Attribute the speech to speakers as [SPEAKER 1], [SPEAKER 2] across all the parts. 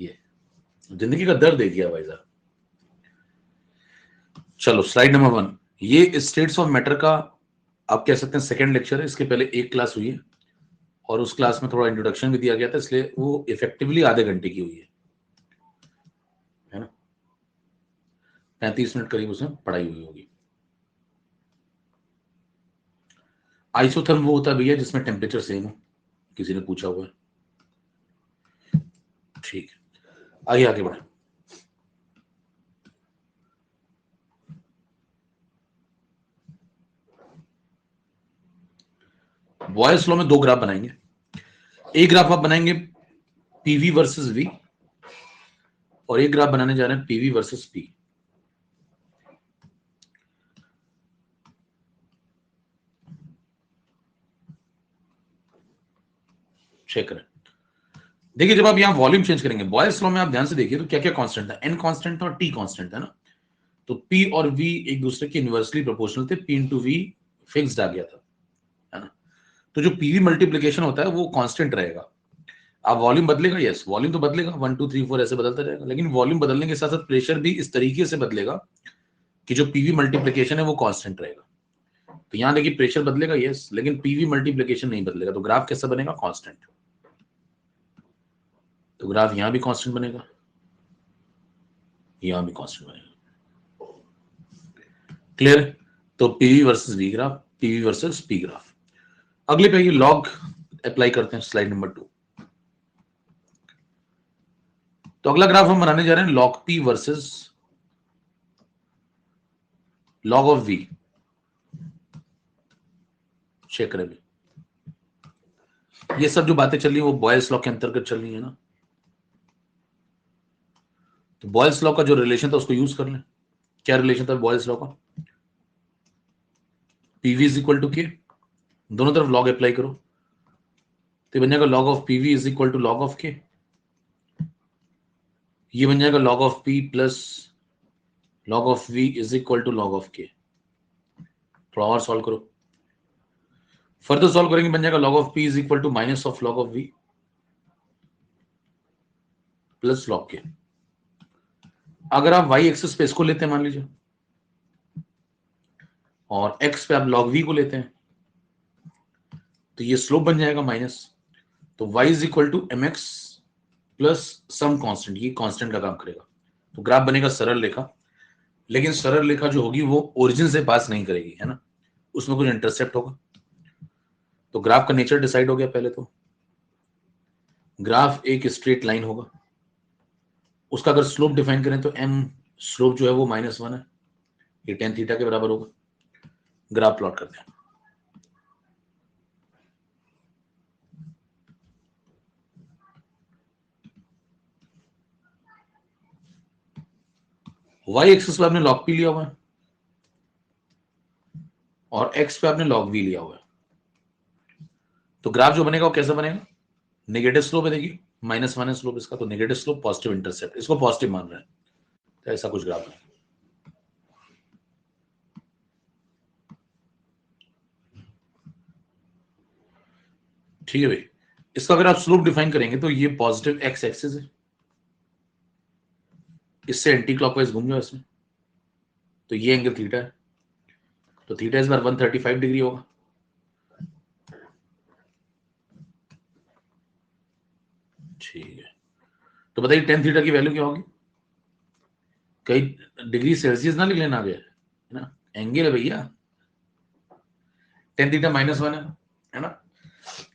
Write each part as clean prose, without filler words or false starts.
[SPEAKER 1] ये जिंदगी का दर्द देख गया भाई साहब। चलो स्लाइड नंबर 1, ये स्टेट्स ऑफ मैटर का आप कह सकते हैं सेकंड लेक्चर है। इसके पहले एक क्लास हुई है और उस क्लास में थोड़ा इंट्रोडक्शन भी दिया गया था, इसलिए वो इफेक्टिवली आधे घंटे की हुई है ना। 35 मिनट करीब उसमें पढ़ाई हुई होगी। आइसोथर्म वो होता है भैया जिसमें टेम्परेचर सेम हो, किसी ने पूछा हुआ है। ठीक है, आगे आगे बढ़े। बॉयल्स लॉ में दो ग्राफ बनाएंगे। एक ग्राफ आप बनाएंगे पीवी वर्सेस वी, और एक ग्राफ बनाने जा रहे हैं पीवी वर्सेस पी। चेक करें। देखिए जब आप यहां वॉल्यूम चेंज करेंगे बॉयल्स लॉ में, आप ध्यान से देखिए तो क्या क्या कांस्टेंट है। एन कांस्टेंट था और टी कांस्टेंट है ना। तो पी और वी एक दूसरे के इनवर्सली प्रोपोर्शनल थे, पी इंटू वी फिक्स्ड आ गया था, है ना। तो जो पीवी मल्टीप्लीकेशन होता है वो कांस्टेंट रहेगा। अब वॉल्यूम बदलेगा, यस वॉल्यूम तो बदलेगा, 1 2 3 4 ऐसे बदलता रहेगा, लेकिन वॉल्यूम बदलने के साथ साथ प्रेशर भी इस तरीके से बदलेगा कि जो पीवी मल्टीप्लीकेशन है वो कांस्टेंट रहेगा। तो यहां देखिए प्रेशर बदलेगा यस, लेकिन पीवी मल्टीप्लीकेशन नहीं बदलेगा। तो ग्राफ कैसा बनेगा, कांस्टेंट। तो ग्राफ यहां भी कांस्टेंट बनेगा, यहां भी कांस्टेंट बनेगा। क्लियर। तो PV versus V graph, PV versus P graph. अगले पे ये लॉग अप्लाई करते हैं, स्लाइड नंबर 2। तो अगला ग्राफ हम बनाने जा रहे हैं log P versus log of V. Check करें, ये सब जो बातें चल रही है वो बॉयल्स लॉ के अंतर्गत चल रही है ना। तो बॉयल्स लॉ का जो रिलेशन था उसको यूज कर लें। क्या रिलेशन था बॉयल्स लॉ का, PV is equal to K, दोनों तरफ लॉग अप्लाई करो तो बन जाएगा log of PV is equal to log of K. ये बन जाएगा log of P plus log of V is equal to log of K. थोड़ा और सॉल्व करो, फर्दर सॉल्व करेंगे बन जाएगा log of P is equal to minus of log of V plus log K. अगर आप वाई एक्सिस पे इसको लेते हैं मान लीजिए, और एक्स पे आप लॉग वी को लेते हैं, तो ये स्लोप बन जाएगा माइनस। तो y is equal to M X plus some constant, ये कांस्टेंट का काम करेगा। तो ग्राफ बनेगा सरल रेखा, लेकिन सरल रेखा जो होगी वो ओरिजिन से पास नहीं करेगी, है ना, उसमें कुछ इंटरसेप्ट होगा। तो ग्राफ का नेचर डिसाइड हो गया। पहले तो ग्राफ एक स्ट्रेट लाइन होगा, उसका अगर स्लोप डिफाइन करें तो m स्लोप जो है वो -1 है, ये tan थीटा के बराबर होगा। ग्राफ प्लॉट करते हैं। y एक्सिस पे आपने log p लिया हुआ है और x पे आपने log v लिया हुआ है। तो ग्राफ जो बनेगा वो कैसा बनेगा, नेगेटिव स्लोप है, देखिए -1 है स्लोप इसका, तो नेगेटिव स्लोप पॉजिटिव इंटरसेप्ट, इसको पॉजिटिव मान रहे हैं, तो ऐसा कुछ ग्राफ है। ठीक है भाई, इसका अगर आप स्लोप डिफाइन करेंगे तो ये पॉजिटिव एक्स एक्सिस है, इससे एंटी क्लॉकवाइज घूम जाओ इसमें, तो ये एंगल थीटा है, तो थीटा इस बार 135 डिग्री होगा। ठीक है, तो बताइए tan थीटा की वैल्यू क्या होगी, कई डिग्री सेल्सियस ना लिख लेना आगे, है ना, एंगल है भैया। tan थीटा -1 है ना,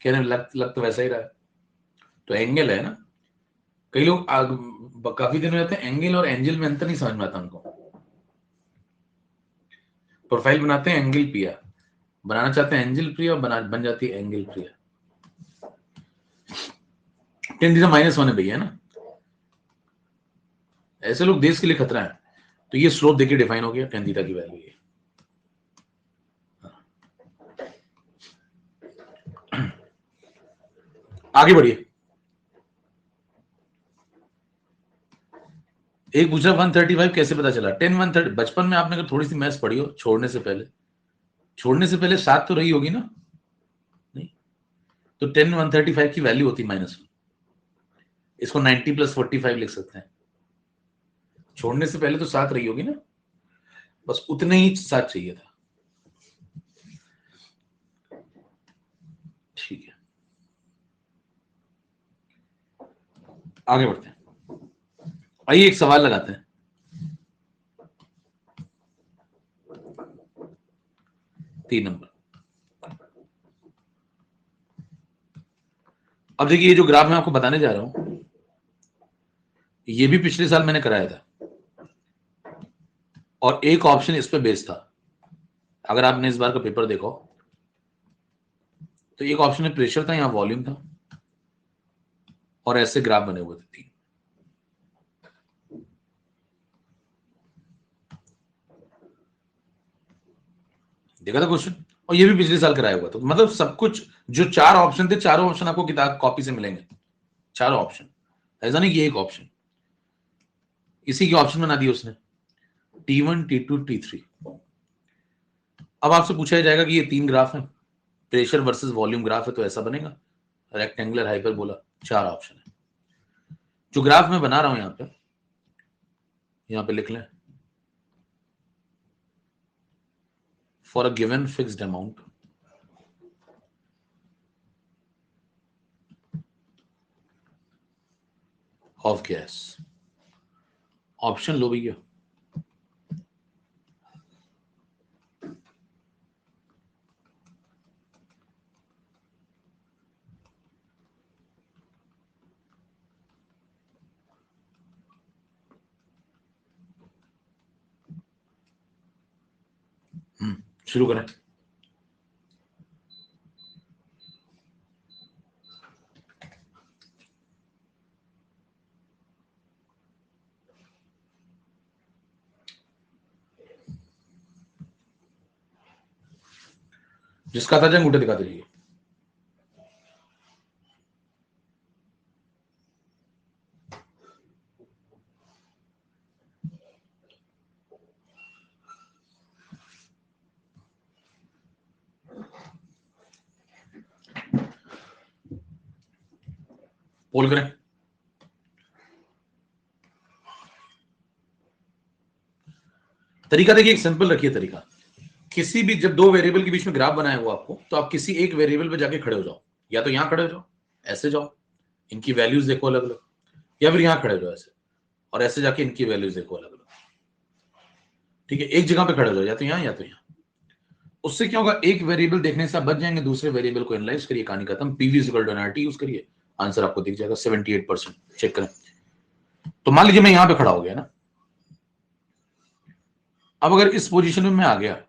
[SPEAKER 1] कहने में लग तो वैसा ही रहा है, तो एंगल है ना। कई लोग काफी दिन में रहते हैं, एंगल और एंजल में अंतर नहीं समझ में आता उनको। प्रोफाइल बनाते हैं एंगल प्रिया, बनाना चाहते हैं एंजल प्रिया, बन जाती है एंगल प्रिया। tan थीटा -1 है भैया, है ना। ऐसे लोग देश के लिए खतरा है। तो ये स्लोप देखिए डिफाइन हो गया, tan थीटा की वैल्यू ये। आगे बढ़िए। एक पूछा 135 कैसे पता चला, 10 130। बचपन में आपने अगर थोड़ी सी मैथ्स पढ़ी हो छोड़ने से पहले 7 तो रही होगी ना, नहीं, तो 10 135 की वैल्यू होती -1। इसको 90 + 45 लिख सकते हैं। छोड़ने से पहले तो 7 रही होगी ना, बस उतने ही 7 चाहिए था। ठीक है, आगे बढ़ते हैं। आइए एक सवाल लगाते हैं। तीन नंबर। अब देखिए, ये जो ग्राफ मैं आपको बताने जा रहा हूं, ये भी पिछले साल मैंने कराया था और एक ऑप्शन इस पे बेस्ड था। अगर आपने इस बार का पेपर देखो तो एक ऑप्शन में प्रेशर था, यहां वॉल्यूम था और ऐसे ग्राफ बने हुए थे तीन। देखा था क्वेश्चन, और ये भी पिछले साल कराया हुआ था। तो मतलब सब कुछ जो 4 ऑप्शन थे, चारों ऑप्शन आपको किताब कॉपी से मिलेंगे, चारों ऑप्शन। ऐसा नहीं कि एक ऑप्शन, इसी के ऑप्शन बना दिए उसने, T1, T2, T3। अब आपसे पूछा जाएगा कि ये 3 ग्राफ है, प्रेशर वर्सेस वॉल्यूम ग्राफ है, तो ऐसा बनेगा रेक्टेंगुलर हाइपरबोला। 4 ऑप्शन है। जो ग्राफ मैं बना रहा हूं यहां पे लिख लें, for a given fixed amount of gas. Option लो भैया। शुरू करें। जिसका था अंगूठा दिखाते रहिए। पोल करें। तरीका देखिए, एक सिंपल रखिए तरीका। किसी भी, जब 2 वेरिएबल के बीच में ग्राफ बनाया हुआ आपको, तो आप किसी एक वेरिएबल पे जाके खड़े हो जाओ। या तो यहां खड़े हो जाओ, ऐसे जाओ, इनकी वैल्यूज देखो अलग अलग, या फिर यहां खड़े हो जाओ ऐसे, और ऐसे जाके इनकी वैल्यूज देखो अलग अलग। ठीक है, एक जगह पे खड़े हो जाओ, या तो यहां या तो यहां। उससे क्या होगा, एक वेरिएबल देखने से आप बच जाएंगे, दूसरे वेरिएबल को एनालाइज करिए, कहानी खत्म। पीवी = nRT यूज करिए, आंसर आपको दिख जाएगा 78%। चेक करें। तो मान लीजिए मैं यहां पे खड़ा हो गया ना, अब अगर इस पोजीशन में मैं आ गया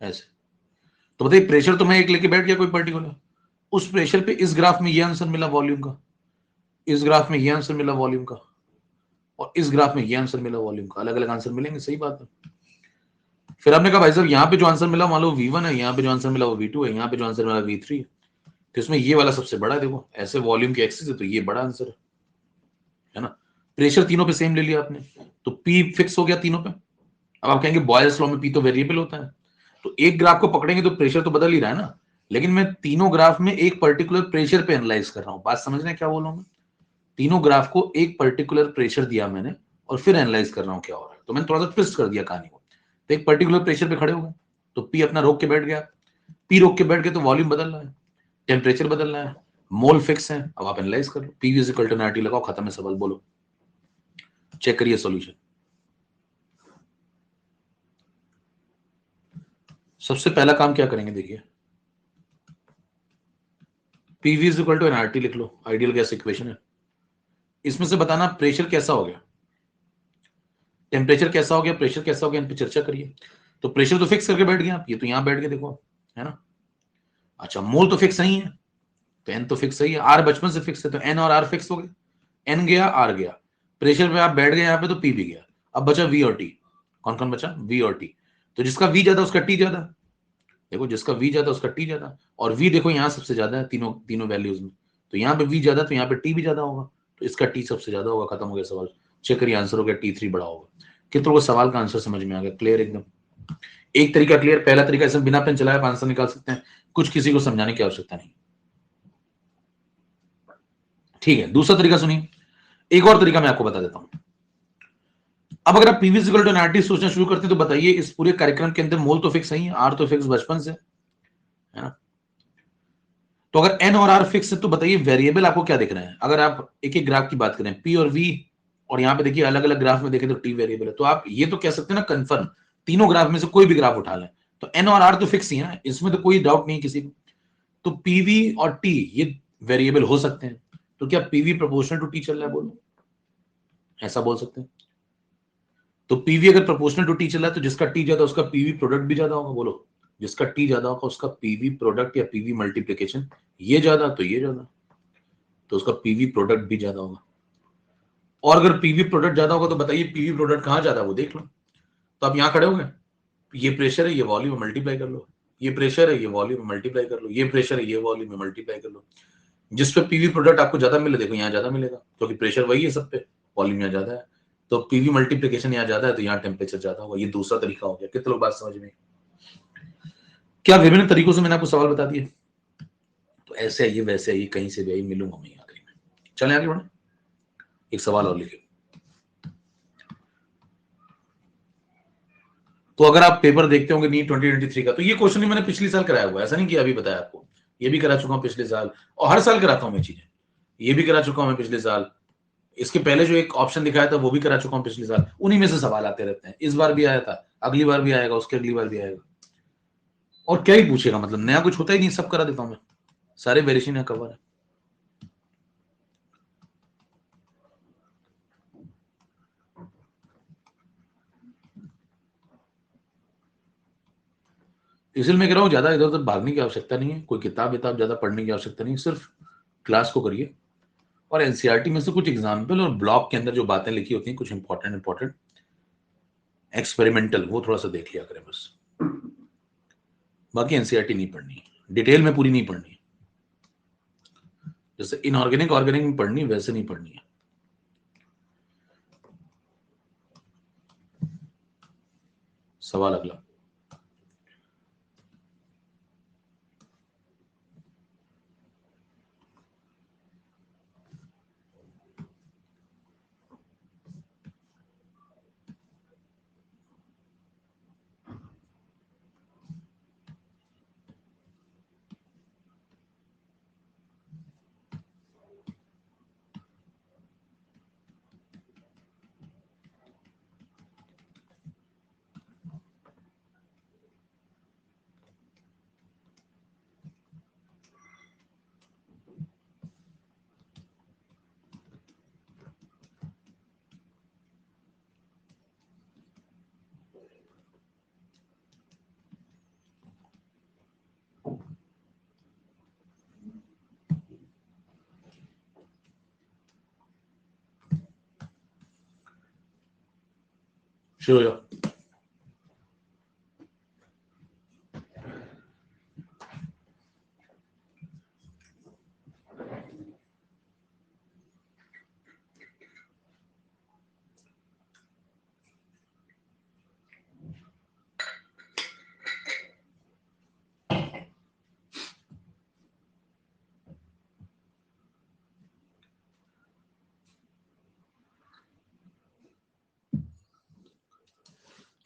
[SPEAKER 1] ऐसे, तो बताइए प्रेशर तो मैं एक लेके बैठ गया कोई पर्टिकुलर, उस प्रेशर पे इस ग्राफ में ये आंसर मिला वॉल्यूम का, इस ग्राफ में ये आंसर मिला वॉल्यूम का, और इस ग्राफ में ये आंसर मिला वॉल्यूम का। अलग अलग आंसर मिलेंगे, सही बात है। फिर आपने कहा भाई साहब यहाँ पे जो आंसर मिला मान लो V1 है, यहाँ पे जो आंसर मिला वो V2 है, यहाँ पे जो आंसर मिला V3 है, तो इसमें ये वाला सबसे बड़ा है। देखो ऐसे वॉल्यूम की एक्सिस है तो ये बड़ा आंसर है ना। प्रेशर तीनों पे सेम ले लिया आपने, तो P फिक्स हो गया तीनों पे। अब आप कहेंगे बॉयल्स लॉ में P तो वेरिएबल होता है, तो एक ग्राफ को पकड़ेंगे तो प्रेशर तो बदल ही रहा है ना, लेकिन मैं तीनों ग्राफ में एक पर्टिकुलर प्रेशर पे एनालाइज कर रहा हूं। बात समझ रहे हैं क्या बोल रहा हूं मैं? तीनों ग्राफ को एक पर्टिकुलर प्रेशर दिया मैंने और फिर एनालाइज कर रहा हूं क्या हो रहा है। तो मैंने थोड़ा सा ट्विस्ट कर दिया कहानी को। तो एक पर्टिकुलर प्रेशर पे खड़े हो गए तो पी अपना रोक के बैठ गया, पी रोक के बैठ गए तो वॉल्यूम बदल रहा है, टेम्परेचर बदल रहा है, मोल फिक्स है। अब आप एनालाइज कर लो, P is equal to nRT लगाओ, खत्म है सवाल। बोलो, चेक करिए सॉल्यूशन। सबसे पहला काम क्या करेंगे, देखिए PV is equal to nRT लिख लो, आइडियल गैस इक्वेशन है। इसमें से बताना प्रेशर कैसा हो गया, टेम्परेचर कैसा हो गया, प्रेशर कैसा हो गया, इन पे चर्चा करिए। तो प्रेशर तो फिक्स करके बैठ गया आप, ये तो यहां बैठ गए देखो, है ना। अच्छा, मोल तो फिक्स नहीं है, तो एन तो फिक्स ही है, आर बचपन से फिक्स है, तो एन और आर फिक्स हो गए, एन गया आर गया। प्रेशर पे आप बैठ गए यहाँ पे तो पी भी गया। अब बचा वी और टी। कौन कौन बचा, वी और टी। तो जिसका वी ज्यादा उसका टी ज्यादा, देखो जिसका वी ज्यादा उसका टी ज्यादा, और वी देखो यहाँ सबसे ज्यादा है तीनों तीनों वैल्यूज में, तो यहाँ पे वी ज्यादा तो यहाँ पे टी भी ज्यादा होगा, तो इसका टी सबसे ज्यादा होगा। खत्म हो गया सवाल। चेक करिए आंसर हो गया T3 बड़ा होगा। कितनों को सवाल का आंसर समझ में आ गया, क्लियर एकदम। एक तरीका क्लियर, पहला तरीका इसमें बिना पेन चलाए आप आंसर निकाल सकते हैं, कुछ किसी को समझाने की आवश्यकता नहीं। ठीक है, दूसरा तरीका सुनिए, एक और तरीका मैं आपको बता देता हूं। अब अगर आप पीवी इक्वल टू एनआरटी सोचना शुरू करते हैं तो बताइए इस पूरे कार्यक्रम के अंदर मोल तो फिक्स है ही, आर तो फिक्स बचपन से है ना। तो अगर एन और आर फिक्स है तो बताइए वेरिएबल आपको क्या दिख रहे हैं। अगर आप एक एक ग्राफ की बात करें पी और वी, और यहाँ पे देखिए अलग अलग ग्राफ में देखें तो टी वेरिएबल है, तो आप ये तो कह सकते हैं ना कंफर्म, तीनों ग्राफ में से कोई भी ग्राफ उठा लें तो एन और आर तो फिक्स ही है ना, इसमें तो कोई डाउट नहीं किसी को। तो पीवी और टी ये वेरिएबल हो सकते हैं, तो क्या पीवी प्रोपोर्शनल टू टी चल रहा है, बोलो, ऐसा बोल सकते हैं। तो पीवी अगर प्रोपोर्शनल टू टी चल रहा है तो जिसका टी ज्यादा उसका पीवी प्रोडक्ट भी ज्यादा होगा, बोलो, जिसका टी ज्यादा होगा उसका पीवी प्रोडक्ट या पीवी मल्टीप्लीकेशन ये ज्यादा तो ये ज्यादा, तो उसका पीवी प्रोडक्ट भी ज्यादा होगा। और अगर पीवी प्रोडक्ट ज्यादा होगा तो बताइए पीवी प्रोडक्ट कहां ज्यादा है वो देख लो। तो आप यहां खड़े हो गए, ये प्रेशर है ये वॉल्यूम मल्टीप्लाई कर लो, ये प्रेशर है ये वॉल्यूम मल्टीप्लाई कर लो, ये प्रेशर है ये वॉल्यूम मल्टीप्लाई कर लो। जिस पे पीवी प्रोडक्ट आपको ज्यादा मिले, देखो यहाँ ज्यादा मिलेगा क्योंकि प्रेशर वही है सब पे, वॉल्यूम यहाँ ज्यादा है, तो पीवी मल्टीप्लीकेशन यहाँ ज्यादा है तो यहाँ टेम्परेचर ज्यादा होगा। ये दूसरा तरीका हो गया। कितने लोग बात समझ में? क्या विभिन्न तरीकों से मैंने आपको सवाल बता दिए? तो ऐसे आइए वैसे आइए, कहीं से भी आइए, मिलूंगा मैं आखिरी में। चले आगे बढ़े, एक सवाल और लिखे। तो अगर आप पेपर देखते होंगे नीट 2023 का, तो ये क्वेश्चन मैंने पिछले साल कराया हुआ है, ऐसा नहीं कि अभी बताया आपको, ये भी करा चुका हूं पिछले साल, और हर साल कराता हूं मैं चीजें, ये भी करा चुका हूं मैं पिछले साल, इसके पहले जो एक ऑप्शन दिखाया था वो भी करा चुका हूं पिछले साल। उन्हीं में से सवाल आते रहते हैं, इस बार भी आया था, अगली बार भी आएगा, उसके अगली बार भी आएगा, और क्या ही पूछेगा, मतलब नया कुछ होता ही नहीं, सब करा देता हूं मैं, सारे वेरिएशन है कवर है। इसलिए मैं कह रहा हूँ ज्यादा इधर उधर भागने की आवश्यकता नहीं है, कोई किताब विताब ज्यादा पढ़ने की आवश्यकता नहीं, सिर्फ क्लास को करिए, और एनसीईआरटी में से कुछ एग्जाम्पल और ब्लॉक के अंदर जो बातें लिखी होती हैं कुछ इंपॉर्टेंट एक्सपेरिमेंटल, वो थोड़ा सा देख लिया करें बस। बाकी एनसीईआरटी नहीं पढ़नी, डिटेल में पूरी नहीं पढ़नी, जैसे इनऑर्गेनिक ऑर्गेनिक में पढ़नी वैसे नहीं पढ़नी है। सवाल अगला, शुरू हो जाओ।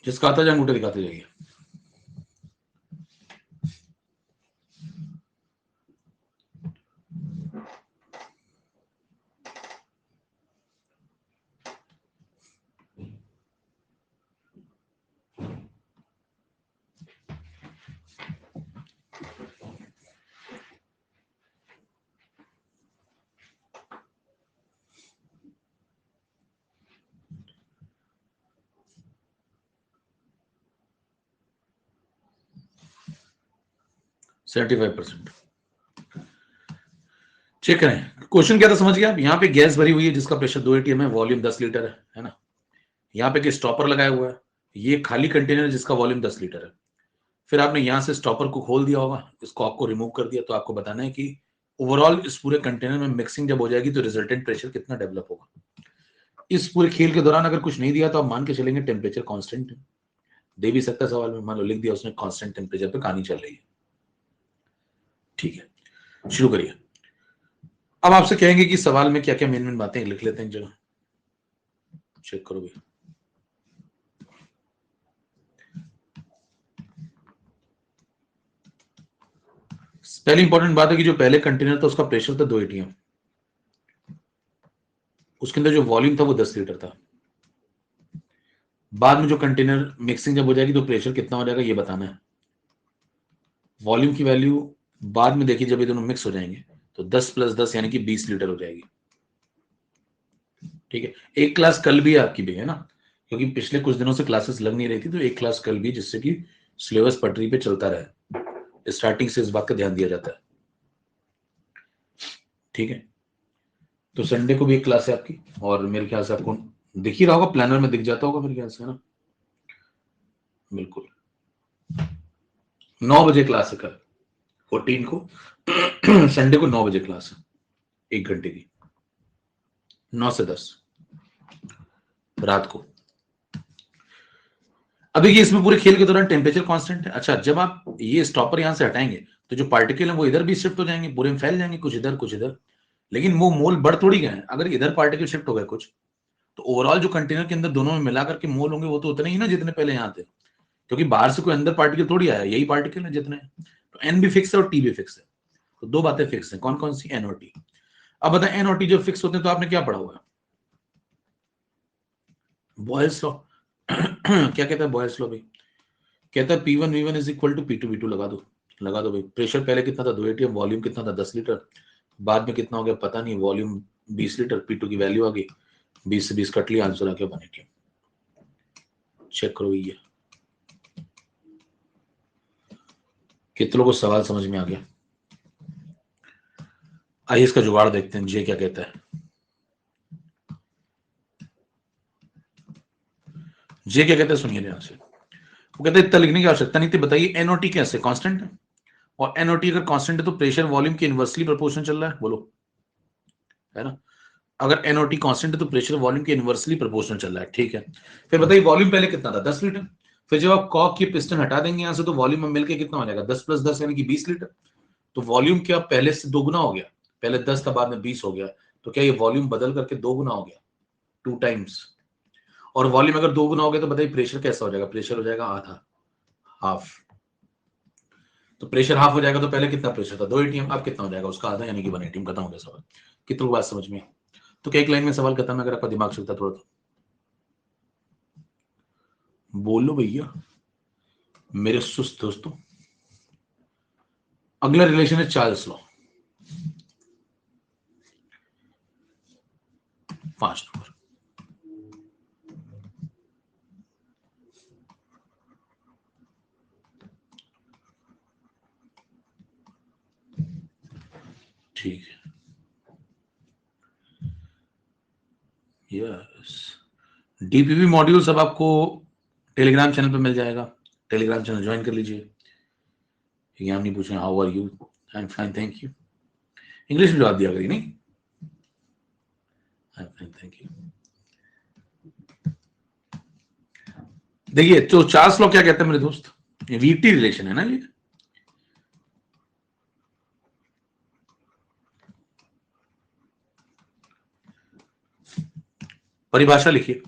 [SPEAKER 1] जिसका आता जाए अंगूठे दिखाते जाइए। %75 चेक करें। क्वेश्चन क्या था समझ गया आप? यहाँ पे गैस भरी हुई है जिसका प्रेशर 2 atm है, वॉल्यूम 10 लीटर है ना। यहाँ पे स्टॉपर लगाया हुआ है, ये खाली कंटेनर जिसका वॉल्यूम 10 लीटर है। फिर आपने यहाँ से स्टॉपर को खोल दिया होगा, इस कॉक को रिमूव कर दिया, तो आपको बताना है कि ओवरऑल इस पूरे कंटेनर में मिक्सिंग जब हो जाएगी तो रिजल्टेंट प्रेशर कितना डेवलप होगा। इस पूरे खेल के दौरान अगर कुछ नहीं दिया तो आप मान के चलेंगे टेम्परेचर कांस्टेंट है, दे भी सकता है सवाल में, मान लो लिख दिया उसने कांस्टेंट टेम्परेचर पे कहानी चल रही है। ठीक है, शुरू करिए। अब आपसे कहेंगे कि सवाल में क्या क्या मेन मेन बातें लिख लेते हैं, जरा चेक करो भैया। पहली इंपॉर्टेंट बात है कि जो पहले कंटेनर था उसका प्रेशर था 2 atm, उसके अंदर जो वॉल्यूम था वो 10 लीटर था। बाद में जो कंटेनर मिक्सिंग जब हो जाएगी तो प्रेशर कितना हो जाएगा ये बताना है। वॉल्यूम की वैल्यू बाद में देखिए, जब ये दोनों मिक्स हो जाएंगे तो 10 + 10 यानी कि 20 लीटर हो जाएगी। ठीक है, एक क्लास कल भी आपकी भी है ना, क्योंकि पिछले कुछ दिनों से क्लासेस लग नहीं रही थी, तो एक क्लास कल भी, जिससे कि सिलेबस पटरी पे चलता रहे। स्टार्टिंग से इस बात का ध्यान दिया जाता है। ठीक है, तो संडे को भी एक क्लास है आपकी, और मेरे ख्याल से आपको दिख ही रहा होगा, प्लानर में दिख जाता होगा मेरे ख्याल से, है ना। बिल्कुल 9 बजे क्लास है कल 14 को। संडे को 9 बजे क्लास है, 1 घंटे की, 9 से 10 रात को। अभी ये इसमें पूरे खेल के दौरान टेम्परेचर कांस्टेंट है। अच्छा, जब आप ये स्टॉपर यहां से हटाएंगे तो जो पार्टिकल है वो इधर भी शिफ्ट हो जाएंगे, पूरे में फैल जाएंगे, कुछ इधर कुछ इधर, लेकिन वो मोल बढ़ थोड़ी गए हैं। अगर इधर पार्टिकल शिफ्ट हो गए कुछ, तो ओवरऑल जो कंटेनर के अंदर दोनों में मिलाकर के मोल होंगे वो तो उतने ही ना जितने पहले यहाँ थे, क्योंकि बाहर से कोई अंदर पार्टिकल थोड़ी आया, यही पार्टिकल है जितने। तो एन भी फिक्स है और टी भी फिक्स है, तो दो बातें फिक्स है। कौन कौन सी? एन और टी। अब बताएं, एन और टी जब फिक्स होते हैं तो आपने क्या पढ़ा हुआ है? Boyle's law. क्या कहता है बॉयल्स लॉ भाई? कहता है P1V1 is equal to P2V2। लगा दो भाई। प्रेशर पहले कितना था? 2 atm। वॉल्यूम कितना था? 10 लीटर। बाद में कितना हो गया पता नहीं, वॉल्यूम 20 लीटर। P2 की वैल्यू आ गई, 20 से 20 कट लिया, आंसर आ गया 1 atm। चेक करो ये, कितने लोगों को सवाल समझ में आ गया? आइए इसका जुगाड़ देखते हैं, जे क्या कहता है। जे क्या कहता है सुनिए ध्यान से। वो कहते हैं इतना लिखने की आवश्यकता नहीं थी, बताइए एनओटी कैसे कांस्टेंट है, और एनओटी अगर कांस्टेंट है तो प्रेशर वॉल्यूम के इनवर्सली प्रोपोर्शनल चल रहा है, बोलो, है ना। अगर एनओटी कांस्टेंट है तो प्रेशर वॉल्यूम के इनवर्सली प्रोपोर्शनल चल रहा है। ठीक है, फिर बताइए वॉल्यूम पहले कितना था? 10 लीटर। फिर जब आप कॉक की पिस्टन हटा देंगे यहां से तो वॉल्यूम में मिलकर कितना हो जाएगा? 10 + 10 यानी कि 20 लीटर। तो वॉल्यूम क्या पहले से दोगुना हो गया? पहले 10 था, बाद में 20 हो गया। तो क्या ये वॉल्यूम बदल करके दोगुना हो गया? 2 टाइम्स। और वॉल्यूम अगर दोगुना हो गया तो बताइए प्रेशर कैसा हो जाएगा? प्रेशर हो जाएगा आधा, हाफ। तो प्रेशर हाफ हो जाएगा तो पहले कितना प्रेशर था? 2 atm। अब कितना हो जाएगा? उसका आधा, यानी कि 1 atm। खत्म हो गया सवाल। कितनों को बात समझ में? तो क्या एक लाइन में सवाल खत्म है? अगर आपका दिमाग चलता थोड़ा तो बोलो भैया मेरे सुस्त दोस्तों। अगला रिलेशन है चार्ल्स लॉ, 5 नंबर। ठीक है, यस। डीपीपी मॉड्यूल सब आपको टेलीग्राम चैनल पे मिल जाएगा, टेलीग्राम चैनल ज्वाइन कर लीजिए। ये हम नहीं पूछे how are you, I am fine thank you, English में जवाब दिया करिए, नहीं I am fine thank you. देखिए तो चार्ल्स लॉ क्या कहता है मेरे दोस्त, ये वीटी रिलेशन है ना, ये परिभाषा लिखिए।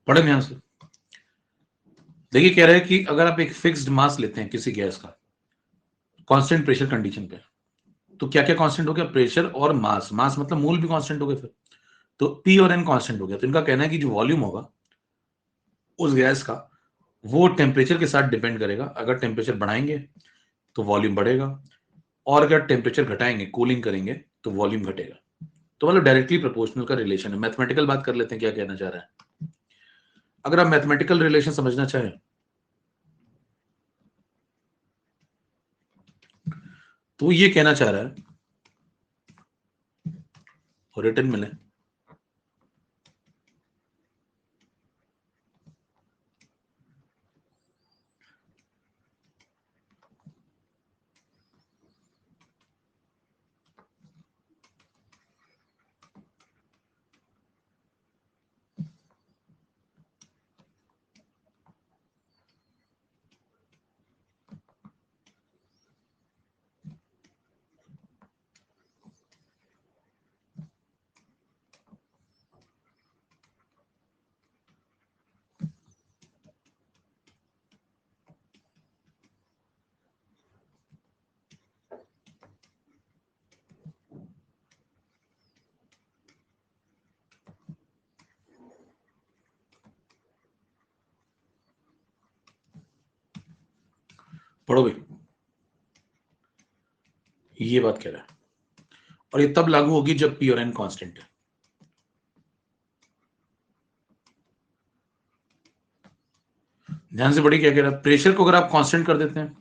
[SPEAKER 1] पढ़े ध्यान से। देखिए कह रहे हैं कि अगर आप एक फिक्स्ड मास लेते हैं किसी गैस का कांस्टेंट प्रेशर कंडीशन पे, तो क्या क्या कांस्टेंट हो गया, प्रेशर और मास, मास मतलब मोल भी कांस्टेंट हो गए फिर, तो पी और एन कांस्टेंट हो गया। तो इनका कहना है कि जो वॉल्यूम होगा उस गैस का वो टेम्परेचर के साथ डिपेंड करेगा। अगर टेम्परेचर बढ़ाएंगे तो वॉल्यूम बढ़ेगा, और अगर टेम्परेचर घटाएंगे, कूलिंग करेंगे, तो वॉल्यूम घटेगा। तो मतलब डायरेक्टली प्रोपोर्शनल का रिलेशन है। मैथमेटिकल बात कर लेते हैं, क्या कहना चाह रहा है। अगर आप मैथमेटिकल रिलेशन समझना चाहें तो ये कहना चाह रहा है, रिटर्न मिले, पढ़ो भाई, ये बात कह रहा है। और ये तब लागू होगी जब पी और एन कांस्टेंट है। ध्यान से पढ़िए क्या कह रहा है। प्रेशर को अगर आप कांस्टेंट कर देते हैं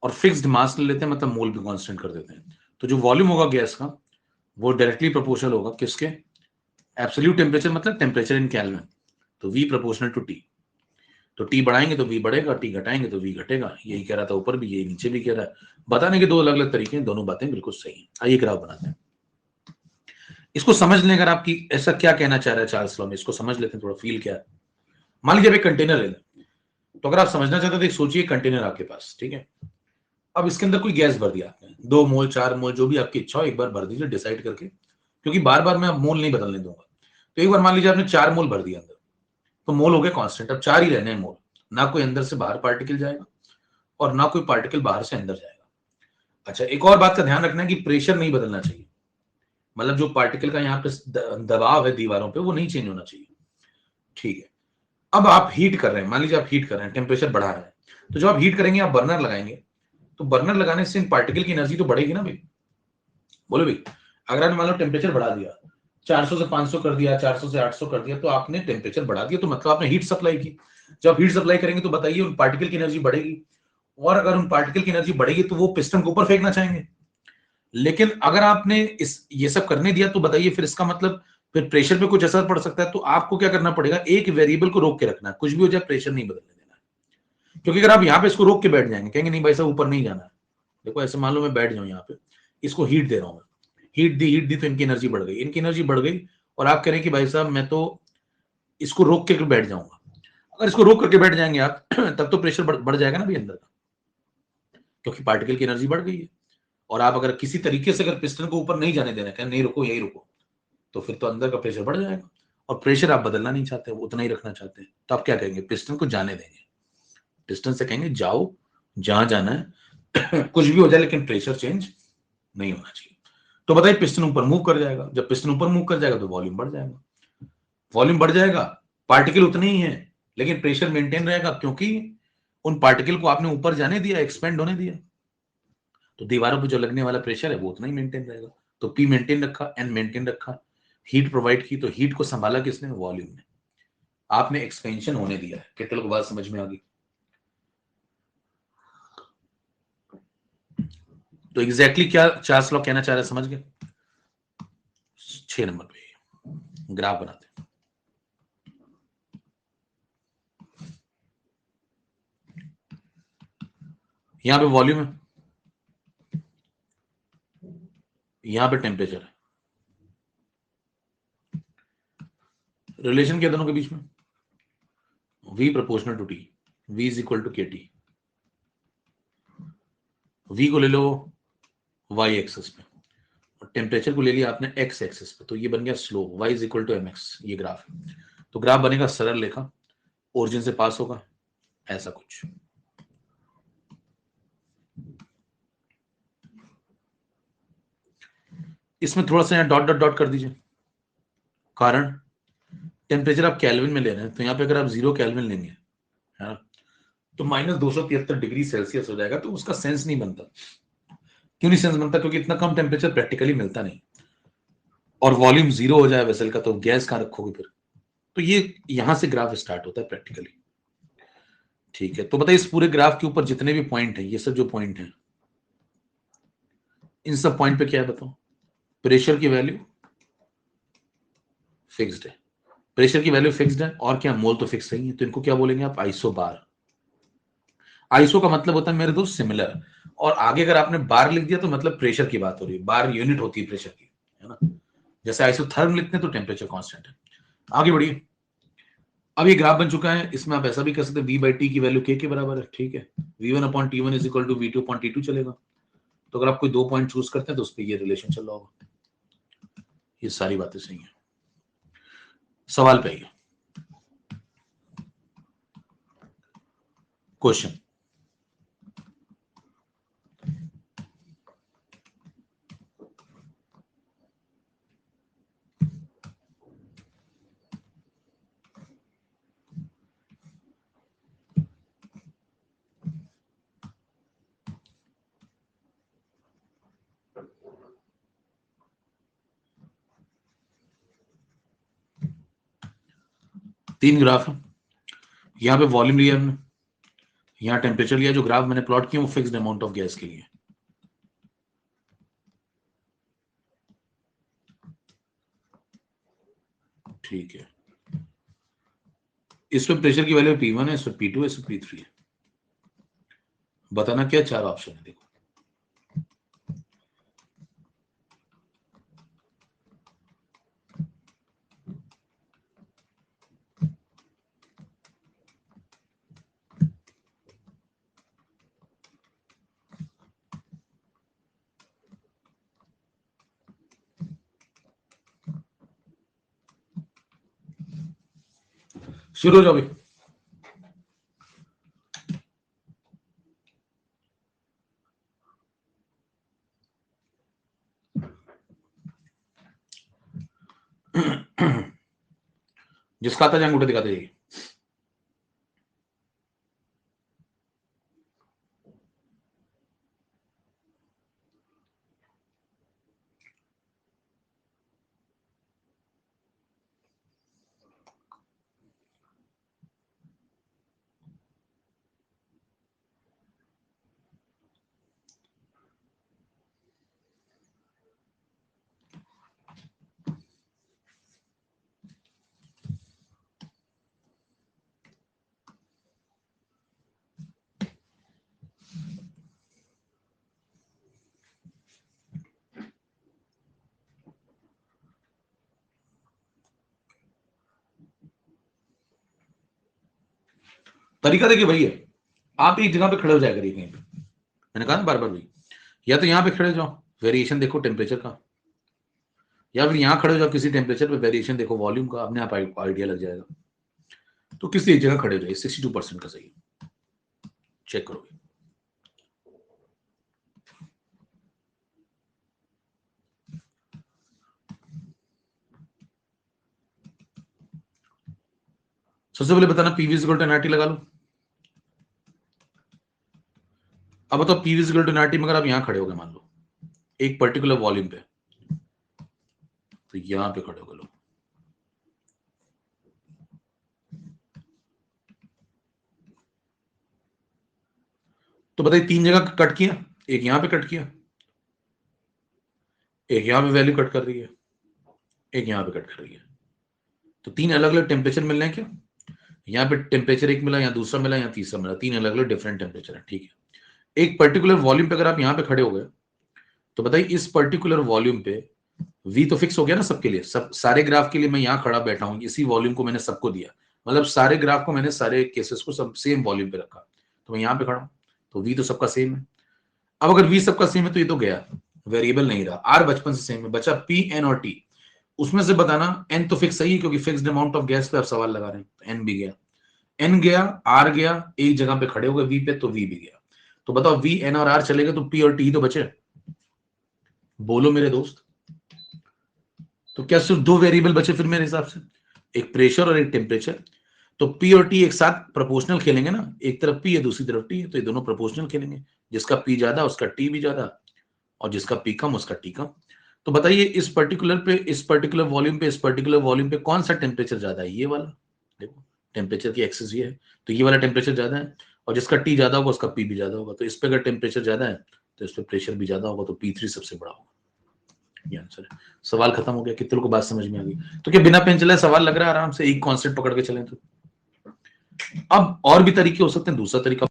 [SPEAKER 1] और फिक्स्ड मास ले लेते हैं, मतलब मोल भी कांस्टेंट कर देते हैं, तो जो वॉल्यूम होगा गैस का वो डायरेक्टली प्रोपोर्शनल होगा किसके, एब्सोल्यूट टेम्परेचर मतलब टेम्परेचर इन केल्विन, तो V प्रोपोर्शनल टू T। तो T बढ़ाएंगे तो V बढ़ेगा, T घटाएंगे तो V घटेगा। यही कह रहा था ऊपर भी, यही नीचे भी कह रहा है। बताने के दो अलग अलग तरीके हैं, दोनों बातें बिल्कुल सही हैं। आइए ग्राफ बनाते हैं। इसको समझ लें, अगर आपकी ऐसा क्या कहना चाह रहा है चार्ल्स लॉ में, इसको समझ लेते हैं, थोड़ा फील क्या है। मान लीजिए एक कंटेनर ले लें, तो अगर आप समझना चाहते हैं तो सोचिए कंटेनर आपके पास, ठीक है। अब इसके अंदर कोई गैस भर दिया आपने, 2 मोल 4 मोल जो भी आपकी इच्छा हो, एक बार भर दीजिए डिसाइड करके, क्योंकि बार बार मैं अब मोल नहीं बदलने दूंगा। तो एक बार मान लीजिए आपने 4 मोल भर दिया अंदर, तो मोल हो गए कांस्टेंट। अब 4 ही रहने हैं मोल, ना कोई अंदर से बाहर पार्टिकल जाएगा और ना कोई पार्टिकल बाहर से अंदर जाएगा। अच्छा, एक और बात का ध्यान रखना है कि प्रेशर नहीं बदलना चाहिए, मतलब जो पार्टिकल का यहाँ पे दबाव है दीवारों पे वो नहीं चेंज होना चाहिए, ठीक है। अब आप हीट कर रहे हैं, मान लीजिए आप हीट कर रहे हैं, टेम्परेचर बढ़ा रहे हैं, तो जब आप हीट करेंगे आप बर्नर लगाएंगे, तो बर्नर लगाने से इन पार्टिकल की एनर्जी तो बढ़ेगी ना भाई। बोलो भाई, अगर आपने मान लो टेम्परेचर बढ़ा दिया, 400 से 500 कर दिया, 400 से 800 कर दिया, तो आपने टेम्परेचर बढ़ा दिया, तो मतलब आपने हीट सप्लाई की। जब आप हीट सप्लाई करेंगे तो बताइए उन पार्टिकल की एनर्जी बढ़ेगी, और अगर उन पार्टिकल की एनर्जी बढ़ेगी तो वो पिस्टन को ऊपर फेंकना चाहेंगे। लेकिन अगर आपने इस ये सब करने दिया तो बताइए फिर इसका मतलब फिर प्रेशर पे कुछ असर पड़ सकता है। तो आपको क्या करना पड़ेगा, एक वेरिएबल को रोक के रखना है, कुछ भी हो जाए प्रेशर नहीं बदलने देना है। क्योंकि अगर आप यहाँ पे इसको रोक के बैठ जाएंगे, कहेंगे नहीं भाई साहब ऊपर नहीं जाना है, देखो ऐसे मान लो मैं बैठ जाऊं यहाँ पे, इसको हीट दे रहा हूं, हीट दी तो इनकी एनर्जी बढ़ गई, इनकी एनर्जी बढ़ गई, और आप कह रहे हैं कि भाई साहब मैं तो इसको रोक के बैठ जाऊंगा। अगर इसको रोक करके बैठ जाएंगे आप तब तो प्रेशर बढ़ जाएगा ना भी अंदर का, क्योंकि पार्टिकल की एनर्जी बढ़ गई है। और आप अगर किसी तरीके से अगर पिस्टन को ऊपर नहीं जाने देना, कहें नहीं रुको यही रुको, तो फिर तो अंदर का प्रेशर बढ़ जाएगा, और प्रेशर आप बदलना नहीं चाहते, उतना ही रखना चाहते हैं। तो आप क्या कहेंगे, पिस्टन को जाने देंगे, पिस्टन से कहेंगे जाओ जहां जाना है कुछ भी हो जाए लेकिन प्रेशर चेंज नहीं होना चाहिए। तो बताइए पिस्टन ऊपर मूव कर जाएगा, जब पिस्टन ऊपर मूव कर जाएगा तो वॉल्यूम बढ़ जाएगा, वॉल्यूम बढ़ जाएगा, पार्टिकल उतने ही है लेकिन प्रेशर मेंटेन रहेगा, क्योंकि उन पार्टिकल को आपने ऊपर जाने दिया, एक्सपेंड होने दिया, तो दीवारों पर जो लगने वाला प्रेशर है वो उतना ही मेंटेन रहेगा। तो पी मेंटेन रखा, एन मेंटेन रखा, हीट प्रोवाइड की, तो हीट को संभाला किसने, वॉल्यूम ने। आपने एक्सपेंशन होने दिया है। कितने लोग बात समझ में आ गई। तो एग्जैक्टली क्या चार्ल्स लॉ कहना चाह रहा है, समझ गए। 6 नंबर पे ग्राफ बनाते हैं। यहां पे वॉल्यूम है, यहां पे टेम्परेचर है। रिलेशन क्या दोनों के बीच में, V proportional to T, V is equal to KT। V को ले लो Y एक्सिस पे, और टेम्परेचर को ले लिया आपने X एक्सिस पे, तो ये बन गया slope, Y is equal to MX। ये ग्राफ है, तो ग्राफ बनेगा सरल रेखा, ओरिजिन से पास होगा ऐसा कुछ। इसमें थोड़ा सा यहाँ डॉट डॉट डॉट कर दीजिए, कारण टेम्परेचर आप केल्विन में ले रहे हैं, तो यहाँ पे अगर आप 0 केल्विन लेंगे है ना, तो -273 डिग्री सेल्सियस हो जाएगा, तो उसका सेंस नहीं बनता। क्यों नहीं सेंस बनता? क्योंकि इतना कम टेम्परेचर प्रैक्टिकली मिलता नहीं, और वॉल्यूम 0 हो जाए वेसल का, तो गैस कहाँ रखोगे फिर? तो ये यहां से ग्राफ स्टार्ट होता है प्रैक्टिकली। ठीक है, तो बताइए इस पूरे ग्राफ के ऊपर जितने भी पॉइंट हैं, ये सब जो पॉइंट हैं, इन सब पॉइंट पे क्या है बताओ? प्रेशर की वैल्यू फिक्स्ड है, प्रेशर की वैल्यू फिक्स्ड है, और क्या मोल तो फिक्स नहीं है, तो इनको क्या बोलेंगे आप? आइसो बार। आइसो का मतलब होता है मेरे दोस्त सिमिलर, और आगे अगर आपने बार लिख दिया तो मतलब प्रेशर की बात हो रही है, बार यूनिट होती है प्रेशर की, है ना। जैसे आइसोथर्म लिखते हैं तो टेम्परेचर कांस्टेंट है। आगे बढ़िए, अब ये ग्राफ बन चुका है, इसमें आप ऐसा भी कर सकते हैं, v बाई टी की वैल्यू k के बराबर है, ठीक है, v1/t1 is equal to v2/t2 चलेगा। तो अगर आप कोई 2 पॉइंट चूज करते हैं तो उस पर ये रिलेशन चल रहा होगा। ये सारी बातें सही हैं। सवाल पे आइए, क्वेश्चन। तीन ग्राफ है, यहाँ पे वॉल्यूम लिया हमने, यहाँ टेम्परेचर लिया, जो ग्राफ मैंने प्लॉट किया वो फिक्स्ड अमाउंट ऑफ गैस के लिए। ठीक है, इसमें प्रेशर की वैल्यू P1 है, इसमें P2 है, इसमें P3 है। बताना क्या चार ऑप्शन है, देखो। शुरू हो जाओ भाई। जिसका आता है अंगूठा दिखाते जाइए। तरीका देखिए वही है, आप एक जगह पे खड़े हो जाया करिए कहीं पे, मैंने कहा ना बार बार भाई, या तो यहाँ पे खड़े हो जाओ, वेरिएशन देखो टेम्परेचर का, या फिर यहाँ खड़े हो जाओ किसी टेम्परेचर पे, वेरिएशन देखो वॉल्यूम का, अपने आप आइडिया लग जाएगा। तो किसी एक जगह खड़े हो जाइए, 62% का सही है, चेक करो। सबसे पहले बताना पीवी इक्वल टू एनआरटी लगा लो। अब बताओ पीवी इक्वल टू एनआरटी में अगर आप यहाँ खड़े हो गए मान लो एक पर्टिकुलर वॉल्यूम पे, तो यहां पे खड़े हो गए लो, तो बताइए तीन जगह कट किया, एक यहां पे कट किया, एक यहां पे वैल्यू कट कर रही है, एक यहां पे कट कर रही है, तो तीन अलग अलग टेम्परेचर मिल रहे हैं क्या? यहाँ पे टेम्परेचर एक मिला, यहाँ दूसरा मिला, यहाँ तीसरा मिला, तीन अलग अलग डिफरेंट टेम्परेचर है, ठीक है। एक पर्टिकुलर वॉल्यूम पे अगर आप यहाँ पे खड़े हो गए, तो बताइए इस पर्टिकुलर वॉल्यूम पे V तो फिक्स हो गया ना सबके लिए, सब सारे ग्राफ के लिए मैं यहाँ खड़ा बैठा हूँ, इसी वॉल्यूम को मैंने सबको दिया, मतलब सारे ग्राफ को मैंने सारे केसेस को सब सेम वॉल्यूम पे रखा, तो मैं यहाँ पे खड़ा हूँ, तो V तो सबका सेम है। अब अगर V सबका सेम है तो ये तो गया, वेरिएबल नहीं रहा, R बचपन से सेम है, बचा P, N और T। उसमें से बताना N तो फिक्स सही है क्योंकि फिक्स्ड अमाउंट ऑफ गैस पे आप सवाल लगा रहे हैं, तो N भी गया, N गया, R गया, एक जगह पे खड़े हो गए V पे, तो V भी गया। तो बताओ V, N और R चलेगा तो P और T तो बचे, बोलो मेरे दोस्त। तो क्या सिर्फ दो वेरिएबल बचे फिर मेरे हिसाब से, एक प्रेशर और एक टेम्परेचर। तो पी और टी एक साथ प्रोपोर्शनल खेलेंगे ना, एक तरफ पी है दूसरी तरफ टी है, तो ये दोनों प्रोपोर्शनल खेलेंगे, जिसका पी ज्यादा उसका टी भी ज्यादा, और जिसका पी कम उसका टी कम। तो बताइए इस पर्टिकुलर वॉल्यूम पे, इस पर्टिकुलर वॉल्यूम पे कौन सा टेम्परेचर ज्यादा है? ये वाला। देखो टेम्परेचर की एक्सिस ये है, तो ये वाला टेम्परेचर ज्यादा है, और जिसका टी ज्यादा होगा उसका पी भी ज्यादा होगा। तो इस पे अगर टेम्परेचर ज्यादा है तो इस पे प्रेशर भी ज्यादा होगा, तो P3 सबसे बड़ा होगा। ये आंसर है। सवाल खत्म हो गया। कितने को बात समझ में आ गई? तो क्या बिना पेन चलाए सवाल लग रहा है आराम से, एक कॉन्सेप्ट पकड़ के चलें तो? अब और भी तरीके हो सकते हैं। दूसरा तरीका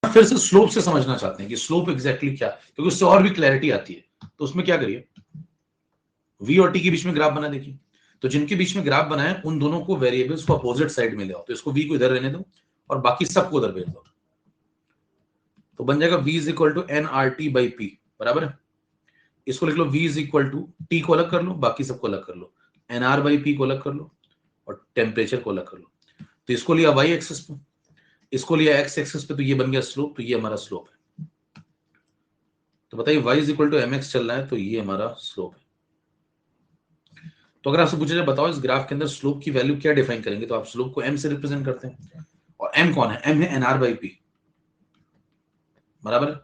[SPEAKER 1] फिर से स्लोप से समझना चाहते हैं कि स्लोप एग्जैक्टली क्या, क्योंकि उससे और भी क्लैरिटी आती है। तो उसमें क्या करिए, v और t के बीच में ग्राफ बना। देखिए तो जिनके बीच में ग्राफ बनाए उन दोनों को वेरिएबल्स को अपोजिट साइड में ले आओ। तो इसको v को इधर रहने दो और बाकी सबको उधर भेज दो। तो बन जाएगा v is equal to N R T by P, बराबर है। इसको लिख लो v is equal to T को अलग कर लो, बाकी सबको अलग कर लो, एन आर बाई पी को अलग कर लो, और टेम्परेचर को अलग कर लो। तो इसको लिया y एक्सिस पे, इसको लिया x एक्सिस पे, तो ये बन गया स्लोप। तो ये हमारा स्लोप है। तो बताइए y is equal to M X चल रहा है, तो ये हमारा स्लोप है। तो अगर आपसे पूछा जाए बताओ इस ग्राफ के अंदर स्लोप की वैल्यू क्या डिफाइन करेंगे, तो आप स्लोप को m से रिप्रेजेंट करते हैं, और m कौन है? m है एन आर बाई पी, बराबर है।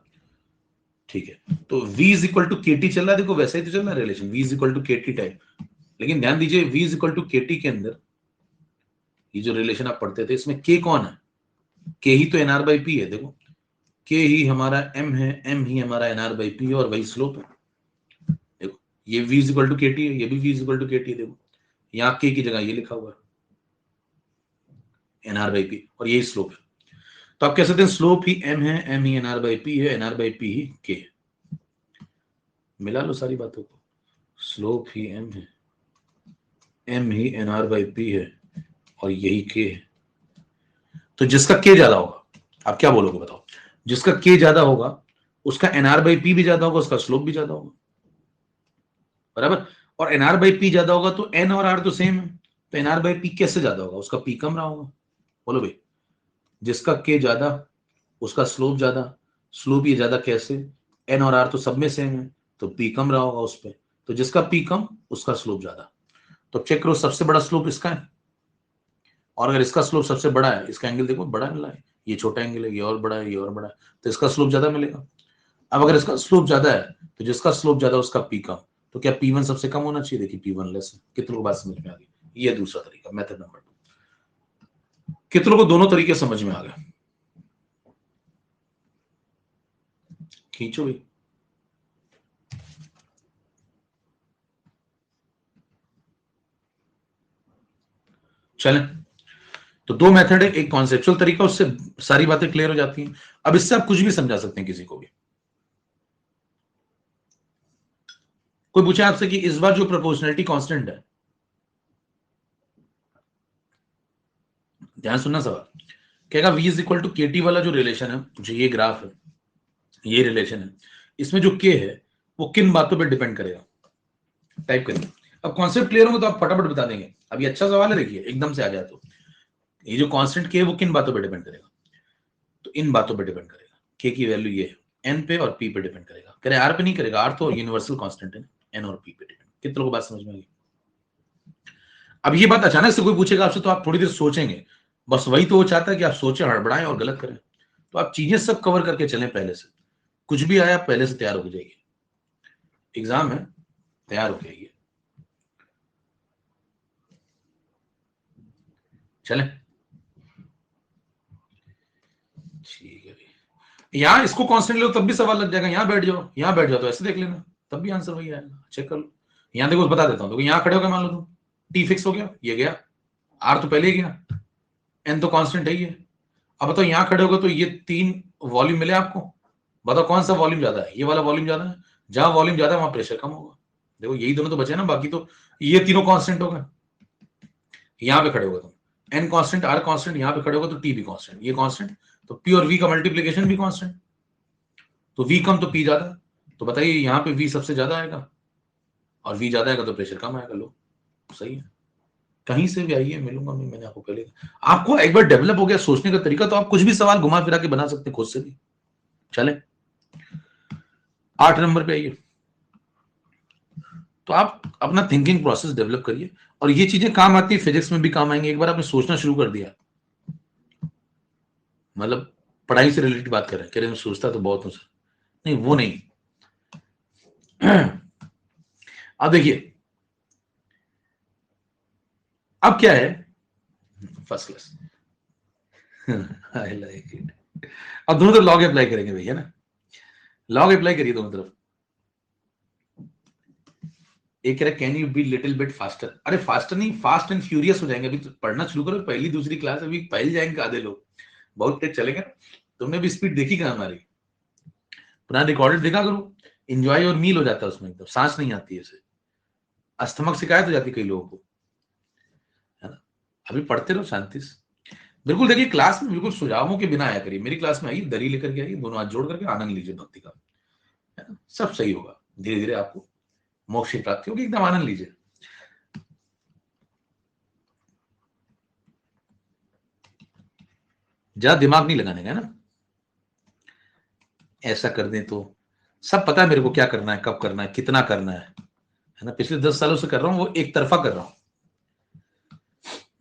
[SPEAKER 1] ठीक है, तो v is equal to K T चल रहा है। देखो वैसे ही तो चल रहा है relation, v is equal to K T type. लेकिन ध्यान दीजिए v is equal to K T के अंदर ये जो रिलेशन आप पढ़ते थे, इसमें k कौन है? k ही तो एन आर बाई पी है। देखो k ही हमारा m है, m ही हमारा एन आर बाई पी है, और वही स्लोप है। देखो ये v is equal to K T है, ये भी v is equal to K T है। देखो यहाँ k की जगह ये लिखा हुआ है एन आर बाई पी, और यही स्लोप है। तो आप कह सकते हैं स्लोप ही m है, m ही एन आर बाई पी है, एन आर बाई पी ही k है। मिला लो सारी बातों को, स्लोप ही m है, m ही एन आर बाई पी है, और यही k है। तो जिसका k ज्यादा होगा, आप क्या बोलोगे बताओ? जिसका k ज्यादा होगा उसका एन आर बाई पी भी ज्यादा होगा, उसका स्लोप भी ज्यादा होगा, बराबर। और एन आर बाई पी ज्यादा होगा तो n और r तो सेम है, तो एन आर बाई पी कैसे ज्यादा होगा? उसका p कम रहा होगा। बोलो भाई, जिसका k ज्यादा उसका स्लोप ज्यादा, स्लोप ये ज्यादा कैसे? n और r तो सब में सेम है, तो p कम रहा होगा उस पर, तो जिसका p कम उसका स्लोप ज्यादा। तो चेक करो सबसे बड़ा स्लोप इसका है, और अगर इसका स्लोप सबसे बड़ा है, इसका एंगल देखो बड़ा मिला है, ये छोटा एंगल है, ये और बड़ा है, ये और बड़ा है, तो इसका स्लोप ज्यादा मिलेगा। अब अगर इसका स्लोप ज्यादा है तो जिसका स्लोप ज्यादा उसका पी कम, तो क्या P1 सबसे कम होना चाहिए? देखिए P1 लेस है। कितनों को बात समझ में आ गई? ये दूसरा तरीका, मेथड नंबर 2। कितनों को दोनों तरीके समझ में आ गए? खींचो भाई। चलें, तो दो मेथड है, एक कॉन्सेप्चुअल तरीका, उससे सारी बातें क्लियर हो जाती हैं। अब इससे आप कुछ भी समझा सकते हैं किसी को भी। कोई पूछे आपसे कि इस बार जो प्रोपोर्शनलिटी कांस्टेंट है, ध्यान सुनना सवाल, कहेगा v is equal to K T वाला जो रिलेशन है, जो ये ग्राफ है, ये रिलेशन है, इसमें जो k है वो किन बातों पे डिपेंड करेगा? टाइप करिए। अब कॉन्सेप्ट क्लियर होगा तो आप फटाफट बता देंगे। अब ये अच्छा सवाल है, देखिए एकदम से आ जाए तो ये जो कांस्टेंट k है वो किन बातों पे डिपेंड करेगा? तो इन बातों पे डिपेंड करेगा। k की वैल्यू ये है, n पे और p पे डिपेंड करेगा। कह रहे r पे नहीं करेगा, r तो यूनिवर्सल कांस्टेंट है, n और p पे डिपेंड। कितने लोगों को बात समझ में आ गई? अब ये बात अचानक से कोई पूछेगा आपसे तो आप थोड़ी देर सोचेंगे, बस वही तो वो चाहता है कि आप सोचें, हड़बड़ाएं और गलत करें। तो आप चीजें सब कवर करके चलें पहले से, कुछ भी आया पहले से तैयार हो जाइए। एग्जाम है, तैयार हो जाइए। चलें, ठीक है। यहाँ इसको कांस्टेंट लो तब भी सवाल लग जाएगा, यहाँ बैठ जाओ, यहाँ बैठ जाओ तो ऐसे देख लेना, तब भी आंसर वही आएगा। चेक कर लो। यहाँ देखो बता देता हूँ, देखो यहाँ खड़े हो गए, मान लो तुम, टी फिक्स हो गया, ये गया, आर तो पहले ही गया, एन तो कांस्टेंट है ही है। अब बताओ यहाँ खड़े हो गए तो ये तीन वॉल्यूम मिले आपको, बताओ कौन सा वॉल्यूम ज्यादा है? ये वाला वॉल्यूम ज्यादा है। जहां वॉल्यूम ज्यादा है वहां प्रेशर कम होगा। देखो यही दोनों तो बचे ना, बाकी तो ये तीनों कांस्टेंट हो गए। यहाँ पे खड़े हो गए तुम, एन कांस्टेंट, आर कांस्टेंट, यहाँ पे खड़े हो गए तो टी भी कांस्टेंट, ये कांस्टेंट, तो पी और वी का मल्टीप्लीकेशन भी कांस्टेंट, तो v कम तो p ज्यादा। तो बताइए यहाँ पे v सबसे ज्यादा आएगा, और v ज्यादा आएगा तो प्रेशर कम आएगा। लो सही है। कहीं से भी आइए, मिलूंगा मैं, मैंने आपको पहले, आपको एक बार डेवलप हो गया सोचने का तरीका तो आप कुछ भी सवाल घुमा फिरा के बना सकते हैं खुद से भी। चले 8 नंबर पे आइए। तो आप अपना थिंकिंग प्रोसेस डेवलप करिए, और ये चीजें काम आती है, फिजिक्स में भी काम आएंगे। एक बार आपने सोचना शुरू कर दिया, मतलब पढ़ाई से रिलेटेड बात कर रहे हैं, कह रहे हैं सोचता तो बहुत हूं सर, नहीं वो नहीं। अब देखिए, अब क्या है, first class, I like it. अब दोनों तरफ लॉग अप्लाई करेंगे भैया ना, लॉग अप्लाई करिए दोनों तरफ। एक कह रहा है can you be little bit faster, अरे फास्टर नहीं, फास्ट एंड फ्यूरियस हो जाएंगे। अभी तो पढ़ना शुरू करो, पहली दूसरी क्लास, अभी पहल जाएंगे आधे लोग, बहुत तेज चलेंगे ना। तुमने भी स्पीड देखी कहाँ हमारी, पुराना रिकॉर्डेड देखा करो, इंजॉय और मील हो जाता है उसमें, एकदम सांस नहीं आती है इसे, अस्थमक शिकायत हो जाती है कई लोगों को, है ना। अभी पढ़ते रहो शांति से, बिल्कुल। देखिए क्लास में बिल्कुल सुझावों के बिना आया करिए, मेरी क्लास में आइए, दरी लेकर के आइए, दोनों हाथ जोड़ करके आनंद लीजिए भक्ति का, है ना। सब सही होगा, धीरे धीरे आपको मोक्ष की प्राप्ति होगी, एकदम आनंद लीजिए। ज्यादा दिमाग नहीं लगाने का, है ना। ऐसा कर दें तो सब पता है मेरे को, क्या करना है, कब करना है, कितना करना है ना। पिछले 10 सालों से कर रहा हूँ, वो एक तरफा कर रहा हूँ।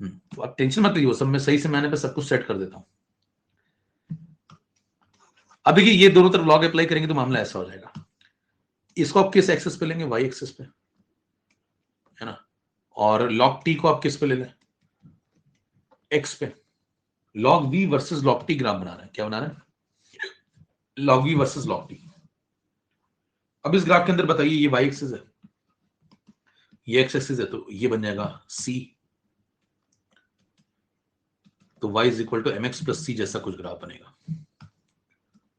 [SPEAKER 1] तो आप टेंशन मत लीजिए, वो सब मैं सही समय पे सब कुछ सेट कर देता हूँ। अब देखिए, ये दोनों तरफ लॉग अप्लाई करेंगे तो मामला ऐसा हो जाएगा, इसको आप किस एक्सेस पे लेंगे, वाई एक्सेस पे, है ना। और लॉग टी को आप किस पे ले लें, एक्स पे। Log V versus log T graph बना रहे हैं, क्या बना रहे हैं, log V versus log T. अब इस ग्राफ के अंदर बताइए, ये वाई एक्सिस है, ये एक्स एक्सिस है, तो ये बन जाएगा सी, तो y is equal to M X plus C जैसा कुछ ग्राफ बनेगा।